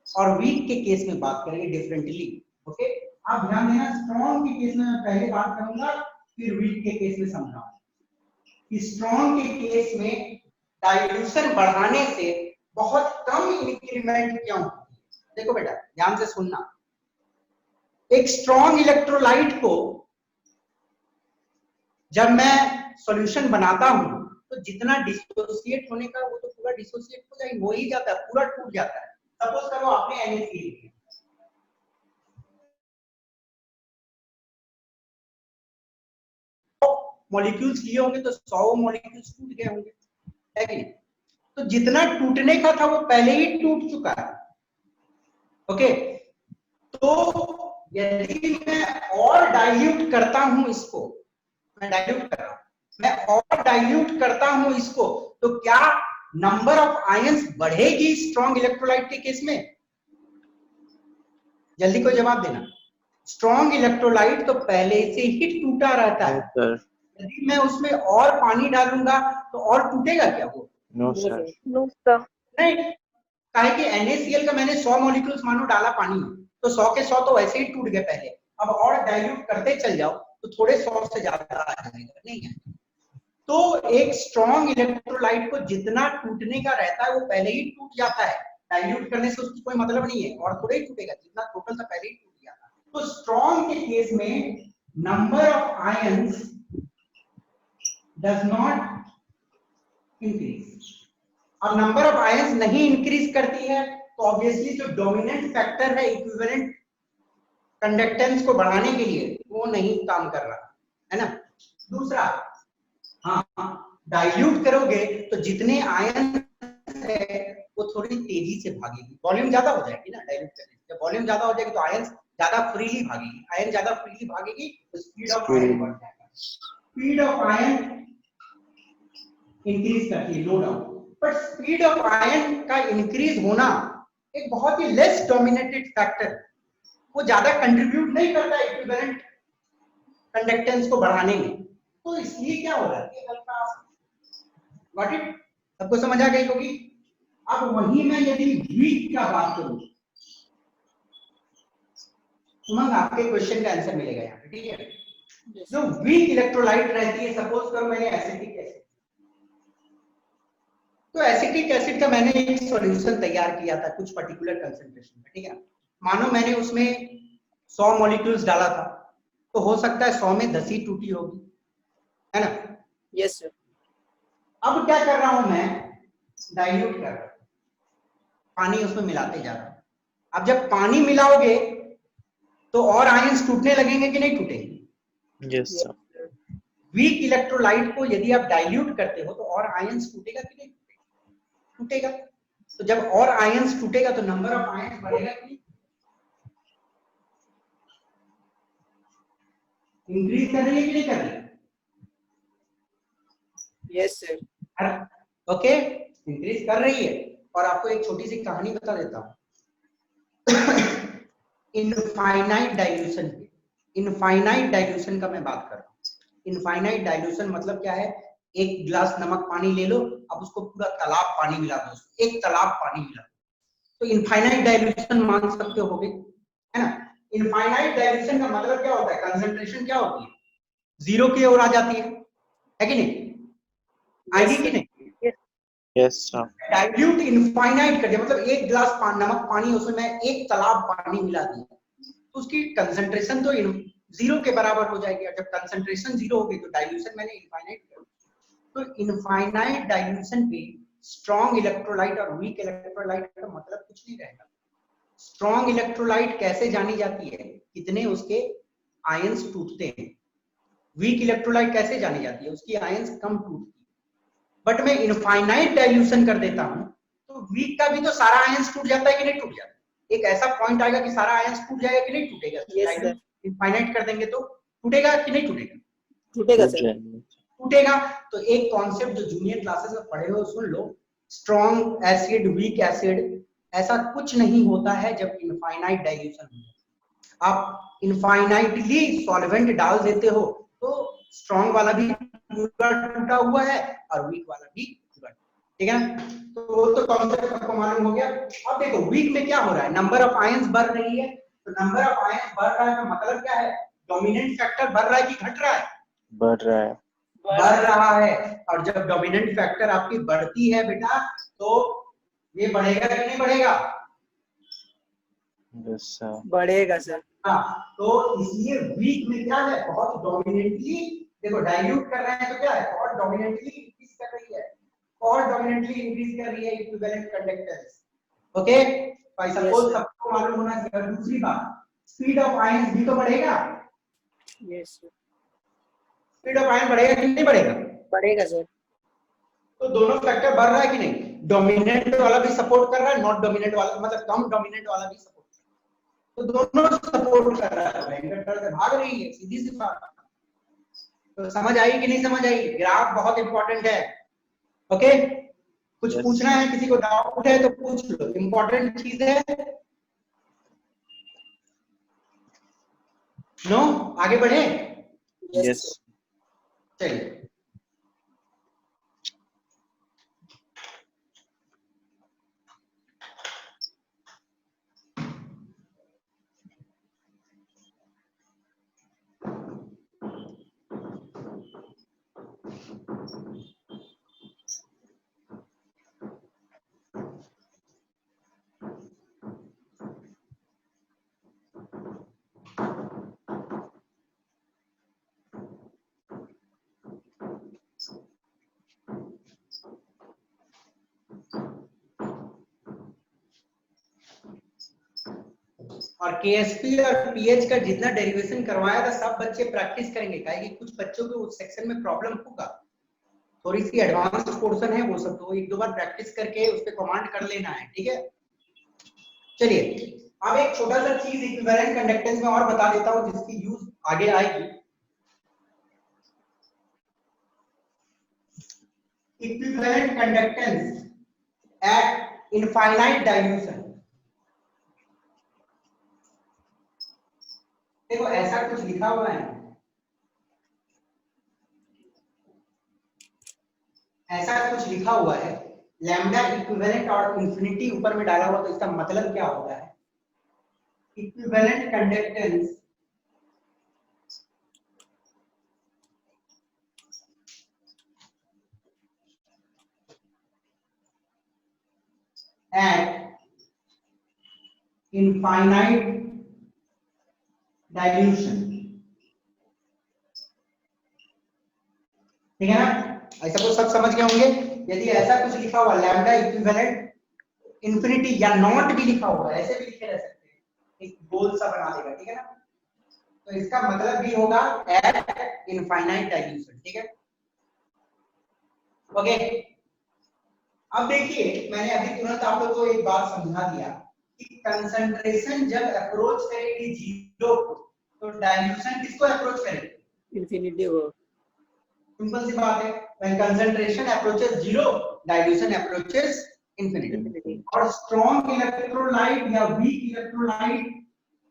और वीक के केस में बात करेंगे डिफरेंटली। ओके, आप ध्यान देना, स्ट्रॉन्ग के केस में मैं पहले बात करूंगा, फिर वीक के केस में समझाऊंगा। स्ट्रॉन्ग के केस में डाइल्यूशन बढ़ाने से बहुत कम इंक्रीमेंट इंक्रीमेंट क्यों? देखो बेटा ध्यान से सुनना, एक स्ट्रॉन्ग इलेक्ट्रोलाइट को जब मैं सॉल्यूशन बनाता हूं तो जितना डिसोसिएट होने का वो तो पूरा डिसोसिएट हो जाए, हो ही जाता है, पूरा टूट जाता है। सपोज करो आपने NaCl लिया, मॉलिक्यूल्स लिए होंगे तो 100 मॉलिक्यूल्स टूट गए होंगे, है कि नहीं? तो जितना टूटने का था वो पहले ही टूट चुका है। ओके, तो यदि मैं और डाइल्यूट करता हूं इसको, मैं डाइल्यूट कर रहा हूं, मैं और डाइल्यूट करता हूं इसको, तो क्या नंबर ऑफ आयंस बढ़ेगी स्ट्रॉन्ग इलेक्ट्रोलाइट के केस में? जल्दी कोई जवाब देना। स्ट्रॉन्ग इलेक्ट्रोलाइट तो पहले से ही टूटा रहता है, सर। यदि मैं उसमें और पानी डालूंगा तो और टूटेगा क्या वो? No sir. No sir. नहीं, काहे कि NaCl का मैंने 100 मॉलिक्यूल्स मानो डाला पानी में, तो 100 के 100 तो वैसे ही टूट गए पहले, अब और डाइल्यूट करते चल जाओ तो थोड़े 100 से ज्यादा आ जाएगा, नहीं है? तो एक स्ट्रॉन्ग इलेक्ट्रोलाइट को जितना टूटने का रहता है वो पहले ही टूट जाता है, डाइल्यूट करने से उसकी कोई मतलब नहीं है, और थोड़े ही टूटेगा, जितना टोटल था पहले ही टूट गया। तो स्ट्रॉन्ग के केस में number of ions does not increase, और नंबर ऑफ आयंस नहीं इंक्रीज करती है तो ऑब्वियसली जो डोमिनेंट फैक्टर है इक्विवेलेंट कंडक्टेंस को बढ़ाने के लिए वो नहीं काम कर रहा है ना। दूसरा, हाँ डाइल्यूट करोगे तो जितने आयन है वो थोड़ी तेजी से भागेगी, वॉल्यूम ज्यादा हो जाएगी ना डाइल्यूट करने से, जब वॉल्यूम ज्यादा हो जाएगी तो आयन ज्यादा फ्रीली भागेगी, आयन ज्यादा फ्रीली भागेगी तो स्पीड ऑफ आयन बढ़ जाएगा, स्पीड ऑफ आयन इंक्रीज करती है, no doubt, but speed of ion का इंक्रीज होना एक बहुत ही लेस डोमिनेटेड फैक्टर, वो ज्यादा कंट्रीब्यूट नहीं करता इक्विवेलेंट कंडक्टेंस को बढ़ाने में, तो इसलिए क्या हो रहा है हल्का, गॉट इट? सबको समझ आ गई होगी। अब वही मैं यदि वीक का बात करूं तो मैं आपके क्वेश्चन का आंसर मिलेगा यहाँ पे, ठीक है? जो वीक इलेक्ट्रोलाइट रहती है, सपोज करो मैंने एसिटिक एसिड, तो एसिटिक एसिड का मैंने एक सॉल्यूशन तैयार किया था कुछ पर्टिकुलर कंसंट्रेशन में, ठीक है? मानो मैंने उसमें 100 मॉलिक्यूल्स डाला था, तो हो सकता है 100 में 10 ही टूटी होगी, है ना? Yes sir. अब क्या कर रहा हूं मैं, डाइल्यूट कर रहा हूं, पानी उसमें मिलाते जा रहा हूं। अब जब पानी मिलाओगे तो और आयंस टूटने लगेंगे कि नहीं टूटेंगे? Yes sir. वीक इलेक्ट्रोलाइट को यदि आप डाइल्यूट करते हो तो और आयंस टूटेगा कि नहीं टूटेगा? तो जब और आयंस टूटेगा तो नंबर ऑफ आयंस बढ़ेगा कि नहीं? इंक्रीज कर रही है कि नहीं कर रही? Yes sir. ओके, इंक्रीज कर रही है। और आपको एक छोटी सी कहानी बता देता हूं इनफाइनाइट डाइल्यूशन पे, इनफाइनाइट डाइल्यूशन का मैं बात कर रहा हूं। इनफाइनाइट डाइल्यूशन मतलब क्या है, एक गिलास नमक पानी ले लो, अब उसको पूरा तालाब पानी मिला दो, एक तालाब पानी मिला दो, तो इनफाइनाइट डाइल्यूशन मान सकते होगे, है ना? इनफाइनाइट डाइल्यूशन का मतलब क्या होता है, कंसंट्रेशन क्या होती है, जीरो की ओर आ जाती है कि नहीं? आएगी कि नहीं? Yes sir. डाइल्यूट इनफाइनाइट कर दिया मतलब एक गिलास नमक पानी उसमें मैं एक तालाब पानी मिला दिया, तो उसकी कंसंट्रेशन तो जीरो के बराबर हो जाएगी, और जब कंसंट्रेशन जीरो होगी तो डाइल्यूशन मैंने इनफाइनाइट कर दिया। तो इनफाइनाइट डाइल्यूशन पे स्ट्रॉन्ग इलेक्ट्रोलाइट और वीक इलेक्ट्रोलाइट का मतलब कुछ नहीं रहेगा। स्ट्रॉन्ग इलेक्ट्रोलाइट कैसे जानी जाती है, कितने उसके आयंस टूटते हैं। वीक इलेक्ट्रोलाइट कैसे जानी जाती है, उसकी आयंस कम टूटती है। बट मैं इनफाइनाइट डाइल्यूशन कर देता हूं तो वीक का भी तो सारा आयंस टूट जाता है कि नहीं टूट जाता? एक ऐसा पॉइंट आएगा कि सारा आयंस टूट जाएगा कि नहीं टूटेगा? इनफाइनाइट कर देंगे तो टूटेगा कि नहीं टूटेगा? टूटेगा सर। टूटेगा। तो एक कॉन्सेप्ट जो जूनियर क्लासेस में पढ़े हो सुन लो, स्ट्रॉन्ग एसिड वीक एसिड ऐसा कुछ नहीं होता है जब इनफाइनाइट डाइल्यूशन होता है। आप इनफाइनाइटली सॉल्वेंट डाल देते हो तो स्ट्रॉन्ग वाला भी पूरा टूटा हुआ है और वीक वाला भी पूरा, ठीक है? तो वो तो कॉन्सेप्ट आपको मालूम हो गया। अब देखो वीक में क्या हो रहा है, नंबर ऑफ आयंस बढ़ रही है, तो नंबर ऑफ आयंस बढ़ रहा है का मतलब क्या है, डोमिनेंट फैक्टर बढ़ रहा है कि घट रहा है? बढ़ रहा है। बढ़ रहा है। और जब डोमिनेंट फैक्टर आपकी बढ़ती है बेटा तो ये बढ़ेगा कि नहीं बढ़ेगा? Yes, sir. बढ़ेगा सर। हाँ, तो इसलिए वीक में क्या है, बहुत डोमिनेटली देखो डाइल्यूट कर रहे हैं तो क्या है, बहुत डोमिनेटली इंक्रीज कर रही है, और डोमिनेटली इंक्रीज कर रही है इक्विवेलेंट कंडक्टेंस। ओके, भाई सपोज सबको मालूम होना चाहिए। दूसरी बात, स्पीड ऑफ आयंस भी तो बढ़ेगा। Yes sir, speed of ion बढ़ेगा कि नहीं बढ़ेगा? बढ़ेगा सर। तो दोनों फैक्टर बढ़ रहा है कि नहीं? डोमिनेंट वाला भी सपोर्ट कर रहा है, नॉट डोमिनेंट वाला मतलब कम डोमिनेंट वाला भी सपोर्ट कर रहा है, तो दोनों सपोर्ट कर रहा है, इंडक्टर से भाग रही है, सीधी सी बात। तो समझ आई कि नहीं समझ आई? ग्राफ बहुत इंपॉर्टेंट है। ओके, कुछ Yes. पूछना है, किसी को डाउट है तो पूछ लो, इंपॉर्टेंट चीज है। नो, आगे बढ़े? Yes. चलिए, और केएसपी और पीएच का जितना डेरिवेशन करवाया था सब बच्चे प्रैक्टिस करेंगे, काहे कि कुछ बच्चों को उस सेक्शन में प्रॉब्लम होगा, थोड़ी सी एडवांस पोर्शन है वो सब, तो एक दो बार प्रैक्टिस करके उस पे कमांड कर लेना है, ठीक है। चलिए, अब एक छोटा सा चीज इक्विवेलेंट कंडक्टेंस में और बता देता हूं जिसकी यूज आगे आएगी। Equivalent conductance at infinite dilution. देखो ऐसा कुछ लिखा हुआ है, ऐसा कुछ लिखा हुआ है, लैम्डा इक्विवेलेंट और इंफिनिटी ऊपर में डाला हुआ, तो इसका मतलब क्या होता है? Equivalent conductance at infinite dilution, ठीक है ना? ऐसा कुछ सब समझ गए होंगे। यदि ऐसा कुछ लिखा हुआ लैम्डा इक्विवेलेंट इंफिनिटी या नॉट भी लिखा हुआ, ऐसे भी लिखे रह सकते हैं, एक गोल सा बना देगा, ठीक है ना? तो इसका मतलब भी होगा एट इनफाइनाइट डाइल्यूशन, ठीक है। ओके, अब देखिए मैंने अभी तुरंत आप लोगों को एक बात समझा दिया कि कंसंट्रेशन जब अप्रोच करेगी जीरो को, तो डाइल्यूशन किसको अप्रोच करेगी? इंफिनिटी को। सिंपल सी बात है, when concentration approaches zero, dilution approaches infinity. और स्ट्रॉन्ग इलेक्ट्रोलाइट या वीक इलेक्ट्रोलाइट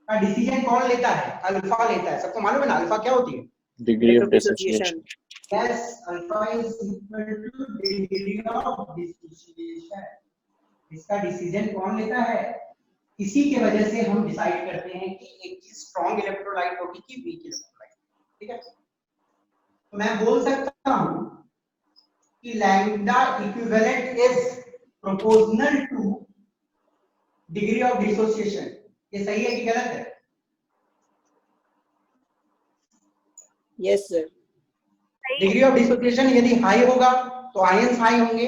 का डिसीजन कौन लेता है? अल्फा लेता है। सबको मालूम है ना अल्फा क्या होती है? Degree of dissociation. Yes, alpha is equal to degree of dissociation. इसका डिसीजन कौन लेता है? इसी के वजह से हम डिसाइड करते हैं कि एक चीज स्ट्रॉन्ग इलेक्ट्रोलाइट होगी कि वीक इलेक्ट्रोलाइट, ठीक है। तो मैं बोल सकता हूं कि lambda equivalent is proportional two degree of dissociation. ये सही है कि गलत है? Yes sir. Degree of dissociation यदि हाई होगा तो आयंस हाई होंगे,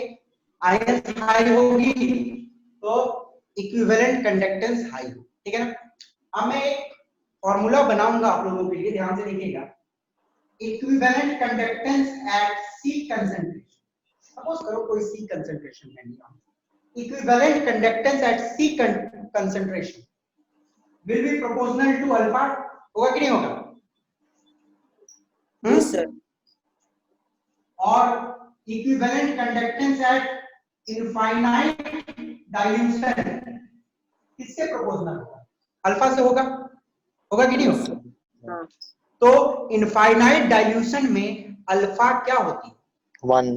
आयंस हाई होगी तो इक्विवेलेंट कंडक्टेंस हाई हो, ठीक है ना? अब मैं एक फॉर्मूला बनाऊंगा आप लोगों के लिए, ध्यान से देखिएगा। Equivalent conductance at C concentration, suppose करो कोई सी कंसंट्रेशन है, equivalent conductance at C concentration will be proportional to alpha, होगा कि नहीं होगा? Yes sir. और equivalent conductance at infinite dilution किससे प्रोपोर्शनल होगा? अल्फा से होगा, होगा कि नहीं होगा? हाँ। तो इनफाइनाइट डाइल्यूशन में अल्फा क्या होती है? 1.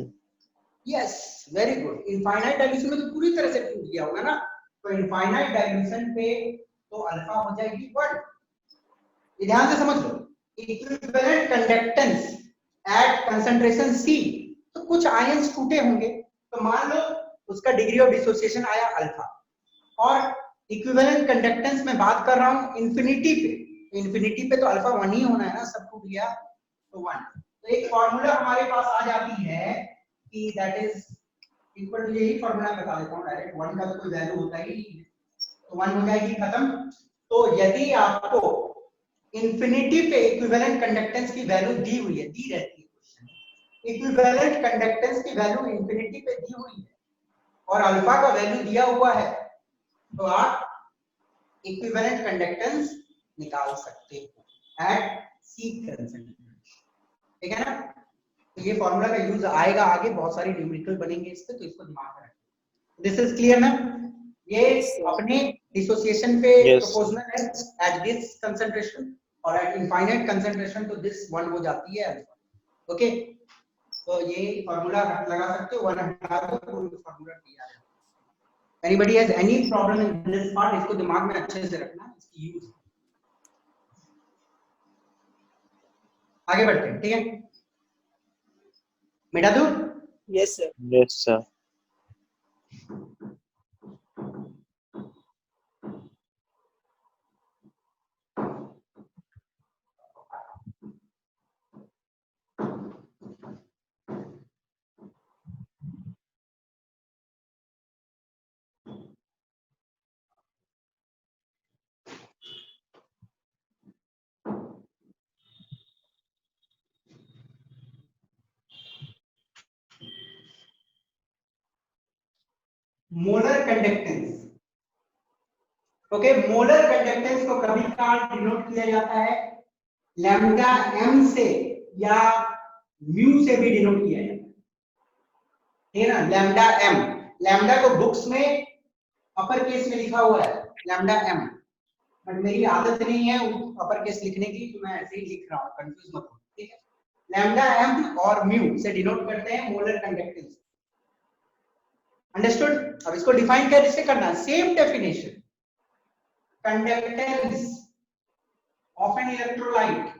Yes, very good. Infinite dilution में तो पूरी तरह से टूट गया होगा ना, तो इनफाइनाइट डाइल्यूशन पे तो अल्फा हो जाएगी 1। ध्यान से समझ लो, equivalent conductance at concentration C, तो कुछ आयंस टूटे होंगे, तो मान लो उसका डिग्री ऑफ डिसोसिएशन आया अल्फा। और इक्विवेलेंट कंडक्टेंस में बात कर रहा हूं इन्फिनिटी पे तो अल्फा 1 ही होना है ना, सब टूट गया तो 1। तो एक फॉर्मूला हमारे पास आ जाती है कि दैट इज इक्वल टू, यही फॉर्मूला बता देता हूं डायरेक्ट, 1 का तो कोई वैल्यू होता ही नहीं, तो 1 हो जाएगी खत्म। तो यदि आपको इन्फिनिटी पे इक्विवेलेंट कंडक्टेंस की वैल्यू दी हुई है, दी रहती है क्वेश्चन, इक्विवेलेंट कंडक्टेंस की वैल्यू इन्फिनिटी पे दी हुई है और अल्फा का वैल्यू दिया हुआ है, तो आप इक्विवेलेंट कंडक्टेंस निकाल सकते हो एट सी कंसंट्रेशन, ठीक है ना। तो ये फॉर्मूला का यूज आएगा आगे, बहुत सारी न्यूमेरिकल बनेंगे इस पे, तो इसको दिमाग में रखिए। दिस इज क्लियर ना, ये अपने डिसोसिएशन पे प्रोपोर्शनल है एट दिस कंसंट्रेशन, और एट इनफाइनाइट कंसंट्रेशन तो दिस 1 हो जाती है अल्फा। ओके, तो ये फॉर्मूला लगा सकते हो, 1 हटा दो तो फॉर्मूला तैयार है। Anybody has any problem in this part, इसको दिमाग में अच्छे से रखना, इसकी यूज। आगे बढ़ते हैं, ठीक है, मिटा दूं? Yes sir. Yes sir. Molar conductance. Okay, molar conductance को कभी कभार डिनोट किया जाता है लैम्डा m से या म्यू से भी डिनोट किया जाता है, ठीक है ना। लैम्डा m, लैम्डा को बुक्स में अपर केस में लिखा हुआ है लैम्डा m, बट मेरी आदत नहीं है अपर केस लिखने की, तो मैं ऐसे ही लिख रहा हूं, कंफ्यूज मत हो, ठीक है। लैम्डा m और म्यू से डिनोट करते हैं मोलर कंडक्टेंस, अंडरस्टूड। अब इसको डिफाइन कैसे करना है, same definition, conductance of an electrolyte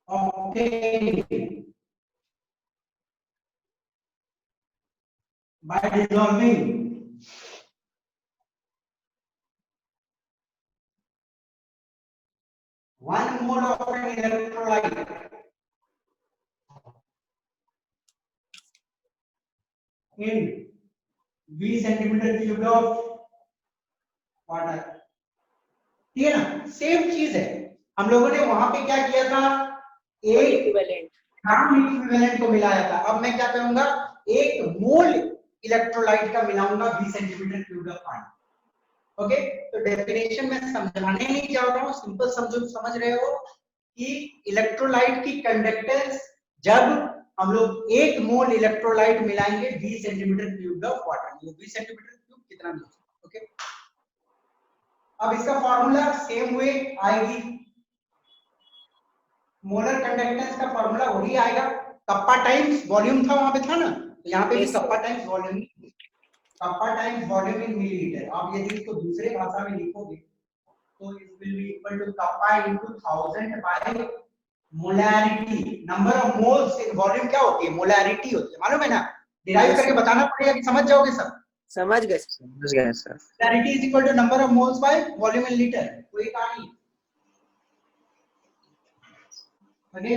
obtained by dissolving one mole of an electrolyte in V centimeter cubed of water, ठीक है ना। सेम चीज है, हम लोगों ने वहां पे क्या किया था, एक इक्विवेलेंट ग्राम इक्विवेलेंट को मिलाया था। अब मैं क्या करूंगा, 1 मोल इलेक्ट्रोलाइट का मिलाऊंगा 20 सेंटीमीटर क्यूब ऑफ पानी। ओके, तो डेफिनेशन में समझाने नहीं जा रहा हूं, सिंपल समझो, समझ रहे हो कि इलेक्ट्रोलाइट की कंडक्टेंस जब हम लोग 1 मोल इलेक्ट्रोलाइट मिलाएंगे 20 सेंटीमीटर क्यूब ऑफ वाटर, वो 20 सेंटीमीटर क्यूब कितना भी हो सकता है। ओके, अब इसका फॉर्मूला सेम हुए आएगी, मोलर कंडक्टेंस का फॉर्मूला वही आएगा, कप्पा टाइम्स वॉल्यूम था वहां पे था ना, तो यहाँ पे भी kappa times volume, kappa times volume in millilitre. आप यदि इसको दूसरे भाषा में लिखोगे तो it will be equal to kappa into 1000 by molarity, number of moles in volume क्या होती है, मोलैरिटी होती है, मालूम है ना। डिराइव करके बताना पड़ेगा कि समझ जाओगे सब। समझ गए sir. Molarity is equal to number of moles by volume in litre, कोई कहानी। ओके,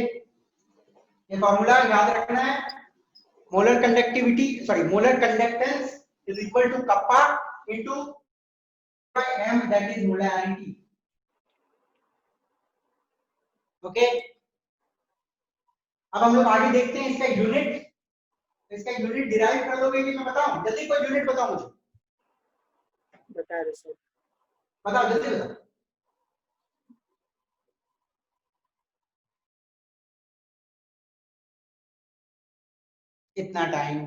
ये फॉर्मूला याद रखना है, molar conductivity sorry molar conductance is equal to kappa into m, that is molarity. Okay, अब हम लोग आगे देखते हैं इसका यूनिट, इसका यूनिट डिराइव कर लोगे कि मैं बताऊं, जल्दी कोई यूनिट बताओ मुझे, बता रहे सर। बताओ जल्दी बताओ। कितना टाइम,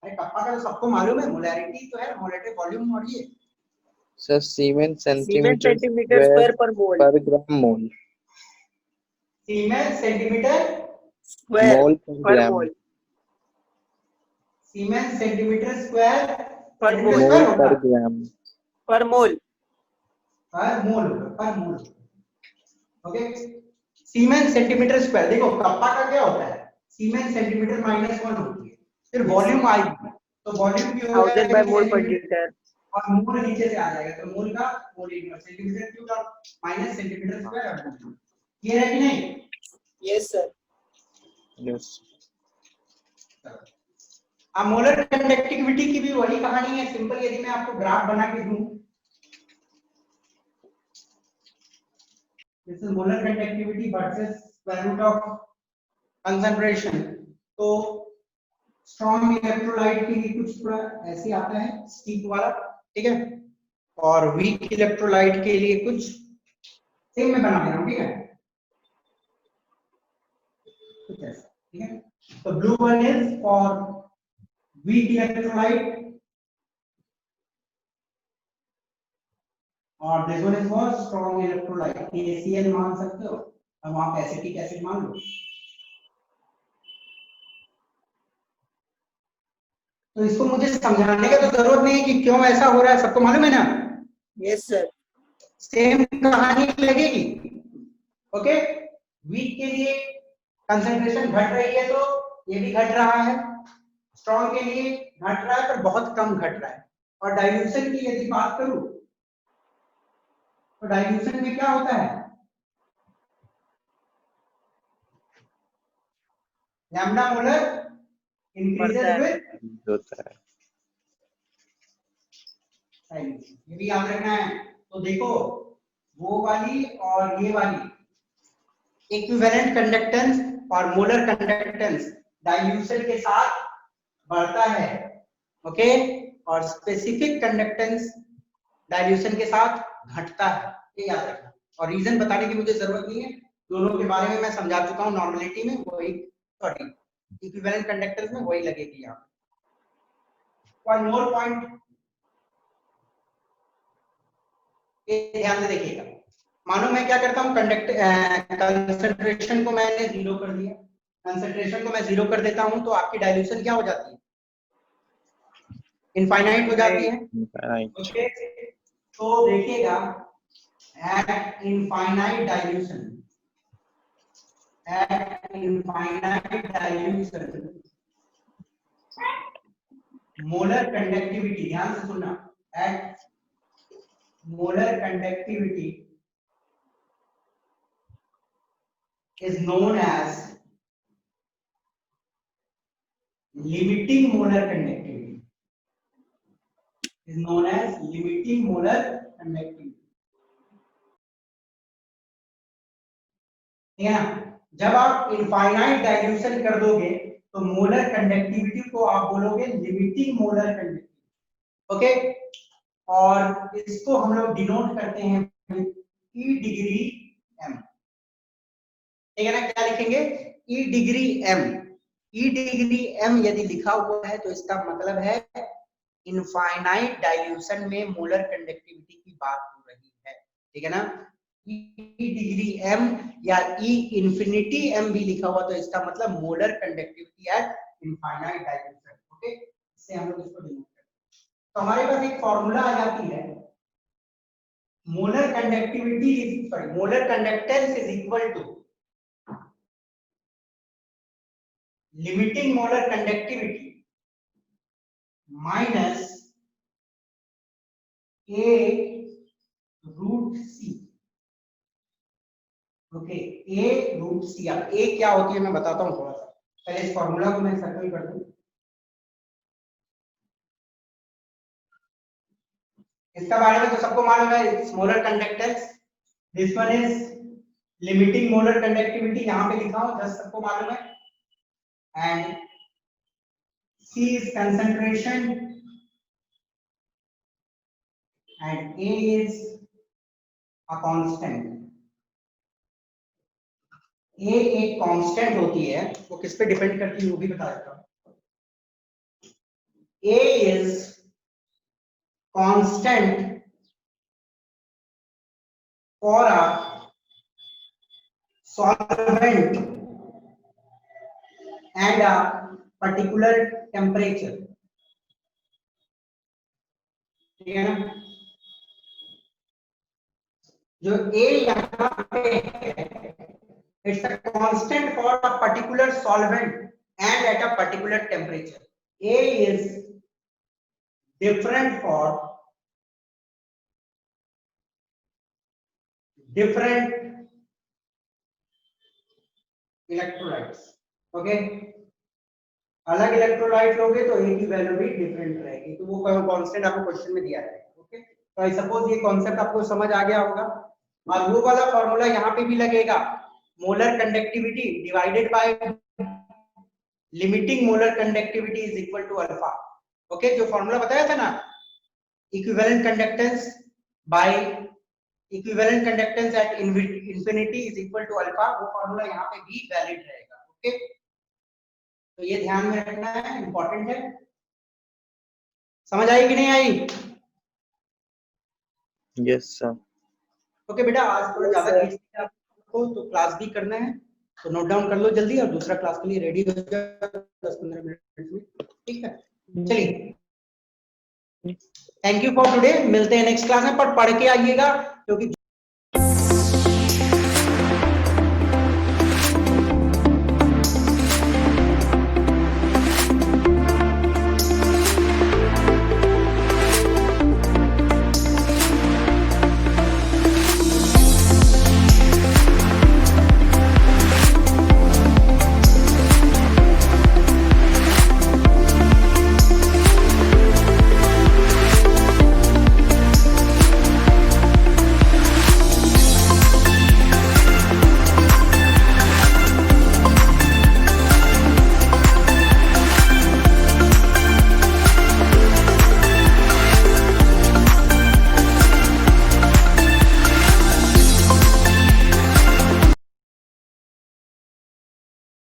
अरे कप्पा का तो सबको मालूम है, मोलैरिटी तो है, मोलेटिव वॉल्यूम, और ये sir siemens siemens centimetre centimetre square square पर मोल, पर ग्राम मोल, सीमेंस सेंटीमीटर स्क्वायर मोल पर पर ग्राम, मोल, सीमेंस सेंटीमीटर स्क्वायर पर सेंटीमीटर मोल, स्क्वायर मोल होगा, पर ग्राम, पर मोल, पर मोल होगा, पर मोल। ओके, सीमेंस सेंटीमीटर स्क्वायर, देखो कप्पा का क्या होता है, सीमेंस सेंटीमीटर -1 होती है, फिर वॉल्यूम आएगी तो वॉल्यूम भी हो थाउजेंड बाय जाएगा मोल पर सेंटीमीटर लीटर। और मोल नीचे से आ जाएगा, तो मोल का मोल इनवर्स सेंटीमीटर क्यूब का माइनस सेंटीमीटर स्क्वायर। ये है कि नहीं? Yes sir. यस। अब मोलर कंडक्टिविटी की भी वही कहानी है, सिंपल। यदि मैं आपको ग्राफ बना के दूं, this is molar conductivity versus square root of concentration, तो स्ट्रॉन्ग इलेक्ट्रोलाइट के लिए कुछ थोड़ा ऐसे आता है स्टिक वाला, ठीक है, और वीक इलेक्ट्रोलाइट के लिए कुछ सेम में बना दे रहा हूं, ठीक है, कुछ ऐसा, ठीक है। तो blue one is for weak electrolyte और this one is for strong electrolyte. KCl मान सकते हो, अब आप एसिटिक एसिड मान लो। तो इसको मुझे समझाने का तो जरूरत नहीं है कि क्यों ऐसा हो रहा है, सबको मालूम है ना? Yes sir. सेम कहानी लगेगी। ओके, वीक के लिए कंसंट्रेशन घट रही है तो ये भी घट रहा है, स्ट्रॉन्ग के लिए घट रहा है पर बहुत कम घट रहा है। और डाइल्यूशन की यदि बात करूं तो डाइल्यूशन में क्या होता है, लैम्डा मोलर इंक्रीजेस विद होता है। ये भी याद रखना है। तो देखो वो वाली और ये वाली इक्विवेलेंट कंडक्टेंस और मोलर कंडक्टेंस डाइल्यूशन के साथ बढ़ता है, ओके, और स्पेसिफिक कंडक्टेंस डाइल्यूशन के साथ घटता है, ये याद रखना। और रीजन बताने की मुझे जरूरत नहीं है, दोनों के बारे में मैं समझा चुका हूं। नॉर्मलिटी में वही, सॉरी इक्विवेलेंट कंडक्टेंस में वही लगेगी यहाँ। वन मोर पॉइंट ध्यान से देखिएगा। मानो मैं क्या करता हूँ, कंसंट्रेशन को मैंने 0 कर दिया, कंसंट्रेशन को मैं 0 कर देता हूँ तो आपकी डाइल्यूशन क्या हो जाती है, इनफाइनाइट हो जाती है। ओके, तो देखिएगा at infinite dilution molar conductivity, ध्यान से सुनना, at molar conductivity is known as limiting molar conductivity, is known as limiting molar conductivity, ठीक है ना? जब आप इनफाइनाइट डाइल्यूशन कर दोगे तो मोलर कंडक्टिविटी को आप बोलोगे लिमिटिंग मोलर कंडक्टिविटी, ओके, और इसको हम लोग डिनोट करते हैं E डिग्री m, ठीक है ना? क्या लिखेंगे, E degree m। E degree m यदि लिखा हुआ है तो इसका मतलब है इनफाइनाइट डाइल्यूशन में मोलर कंडक्टिविटी की बात हो रही है, ठीक है ना? E डिग्री m या E इंफिनिटी m भी लिखा हुआ तो इसका मतलब molar conductivity eight infinite dilution, okay. इससे हम लोग इसको डिनोट करते हैं। तो हमारे पास एक फॉर्मूला आ जाती है, molar conductivity sorry molar conductance is equal to limiting molar conductivity minus A root C, okay, A root C। अब A क्या होती है मैं बताता हूं थोड़ा सा, पहले इस फॉर्मूला को मैं सर्कल कर दूं। इसका बारे में तो सबको मालूम है, molar conductance, this one is limiting molar conductivity, यहां पे लिखा हूं, जस्ट सबको मालूम है, and C is concentration and A is a constant। A एक कांस्टेंट होती है, वो किस पे डिपेंड करती है वो भी बता देता हूं। A is constant for a solvent and a particular temperature, ठीक है ना? जो A यहाँ पे है, it's a constant for a particular solvent and at a particular temperature. A is different for different electrolytes. Okay, अलग इलेक्ट्रोलाइट लोगे तो A की वैल्यू भी डिफरेंट रहेगी, तो वो कांस्टेंट आपको क्वेश्चन में दिया रहेगा। ओके, तो आई सपोज ये कॉन्सेप्ट आपको समझ आ गया होगा, और वो वाला फॉर्मूला यहाँ पे भी लगेगा, molar conductivity divided by limiting molar conductivity is equal to alpha. Okay, जो फॉर्मूला बताया था ना, equivalent conductance by equivalent conductance at infinity is equal to alpha, वो फॉर्मूला यहाँ पे भी वैलिड रहेगा। ओके, तो ये ध्यान में रखना है, इंपॉर्टेंट है। समझ आई कि नहीं आई? Yes sir. ओके बेटा, आज थोड़ा ज्यादा आपको तो क्लास भी करना है, तो नोट डाउन कर लो जल्दी, और दूसरा क्लास के लिए रेडी हो जाओ 10-15 मिनट में। ठीक है, चलिए, थैंक यू फॉर टुडे, मिलते हैं नेक्स्ट क्लास में, पर पढ़ के आइएगा क्योंकि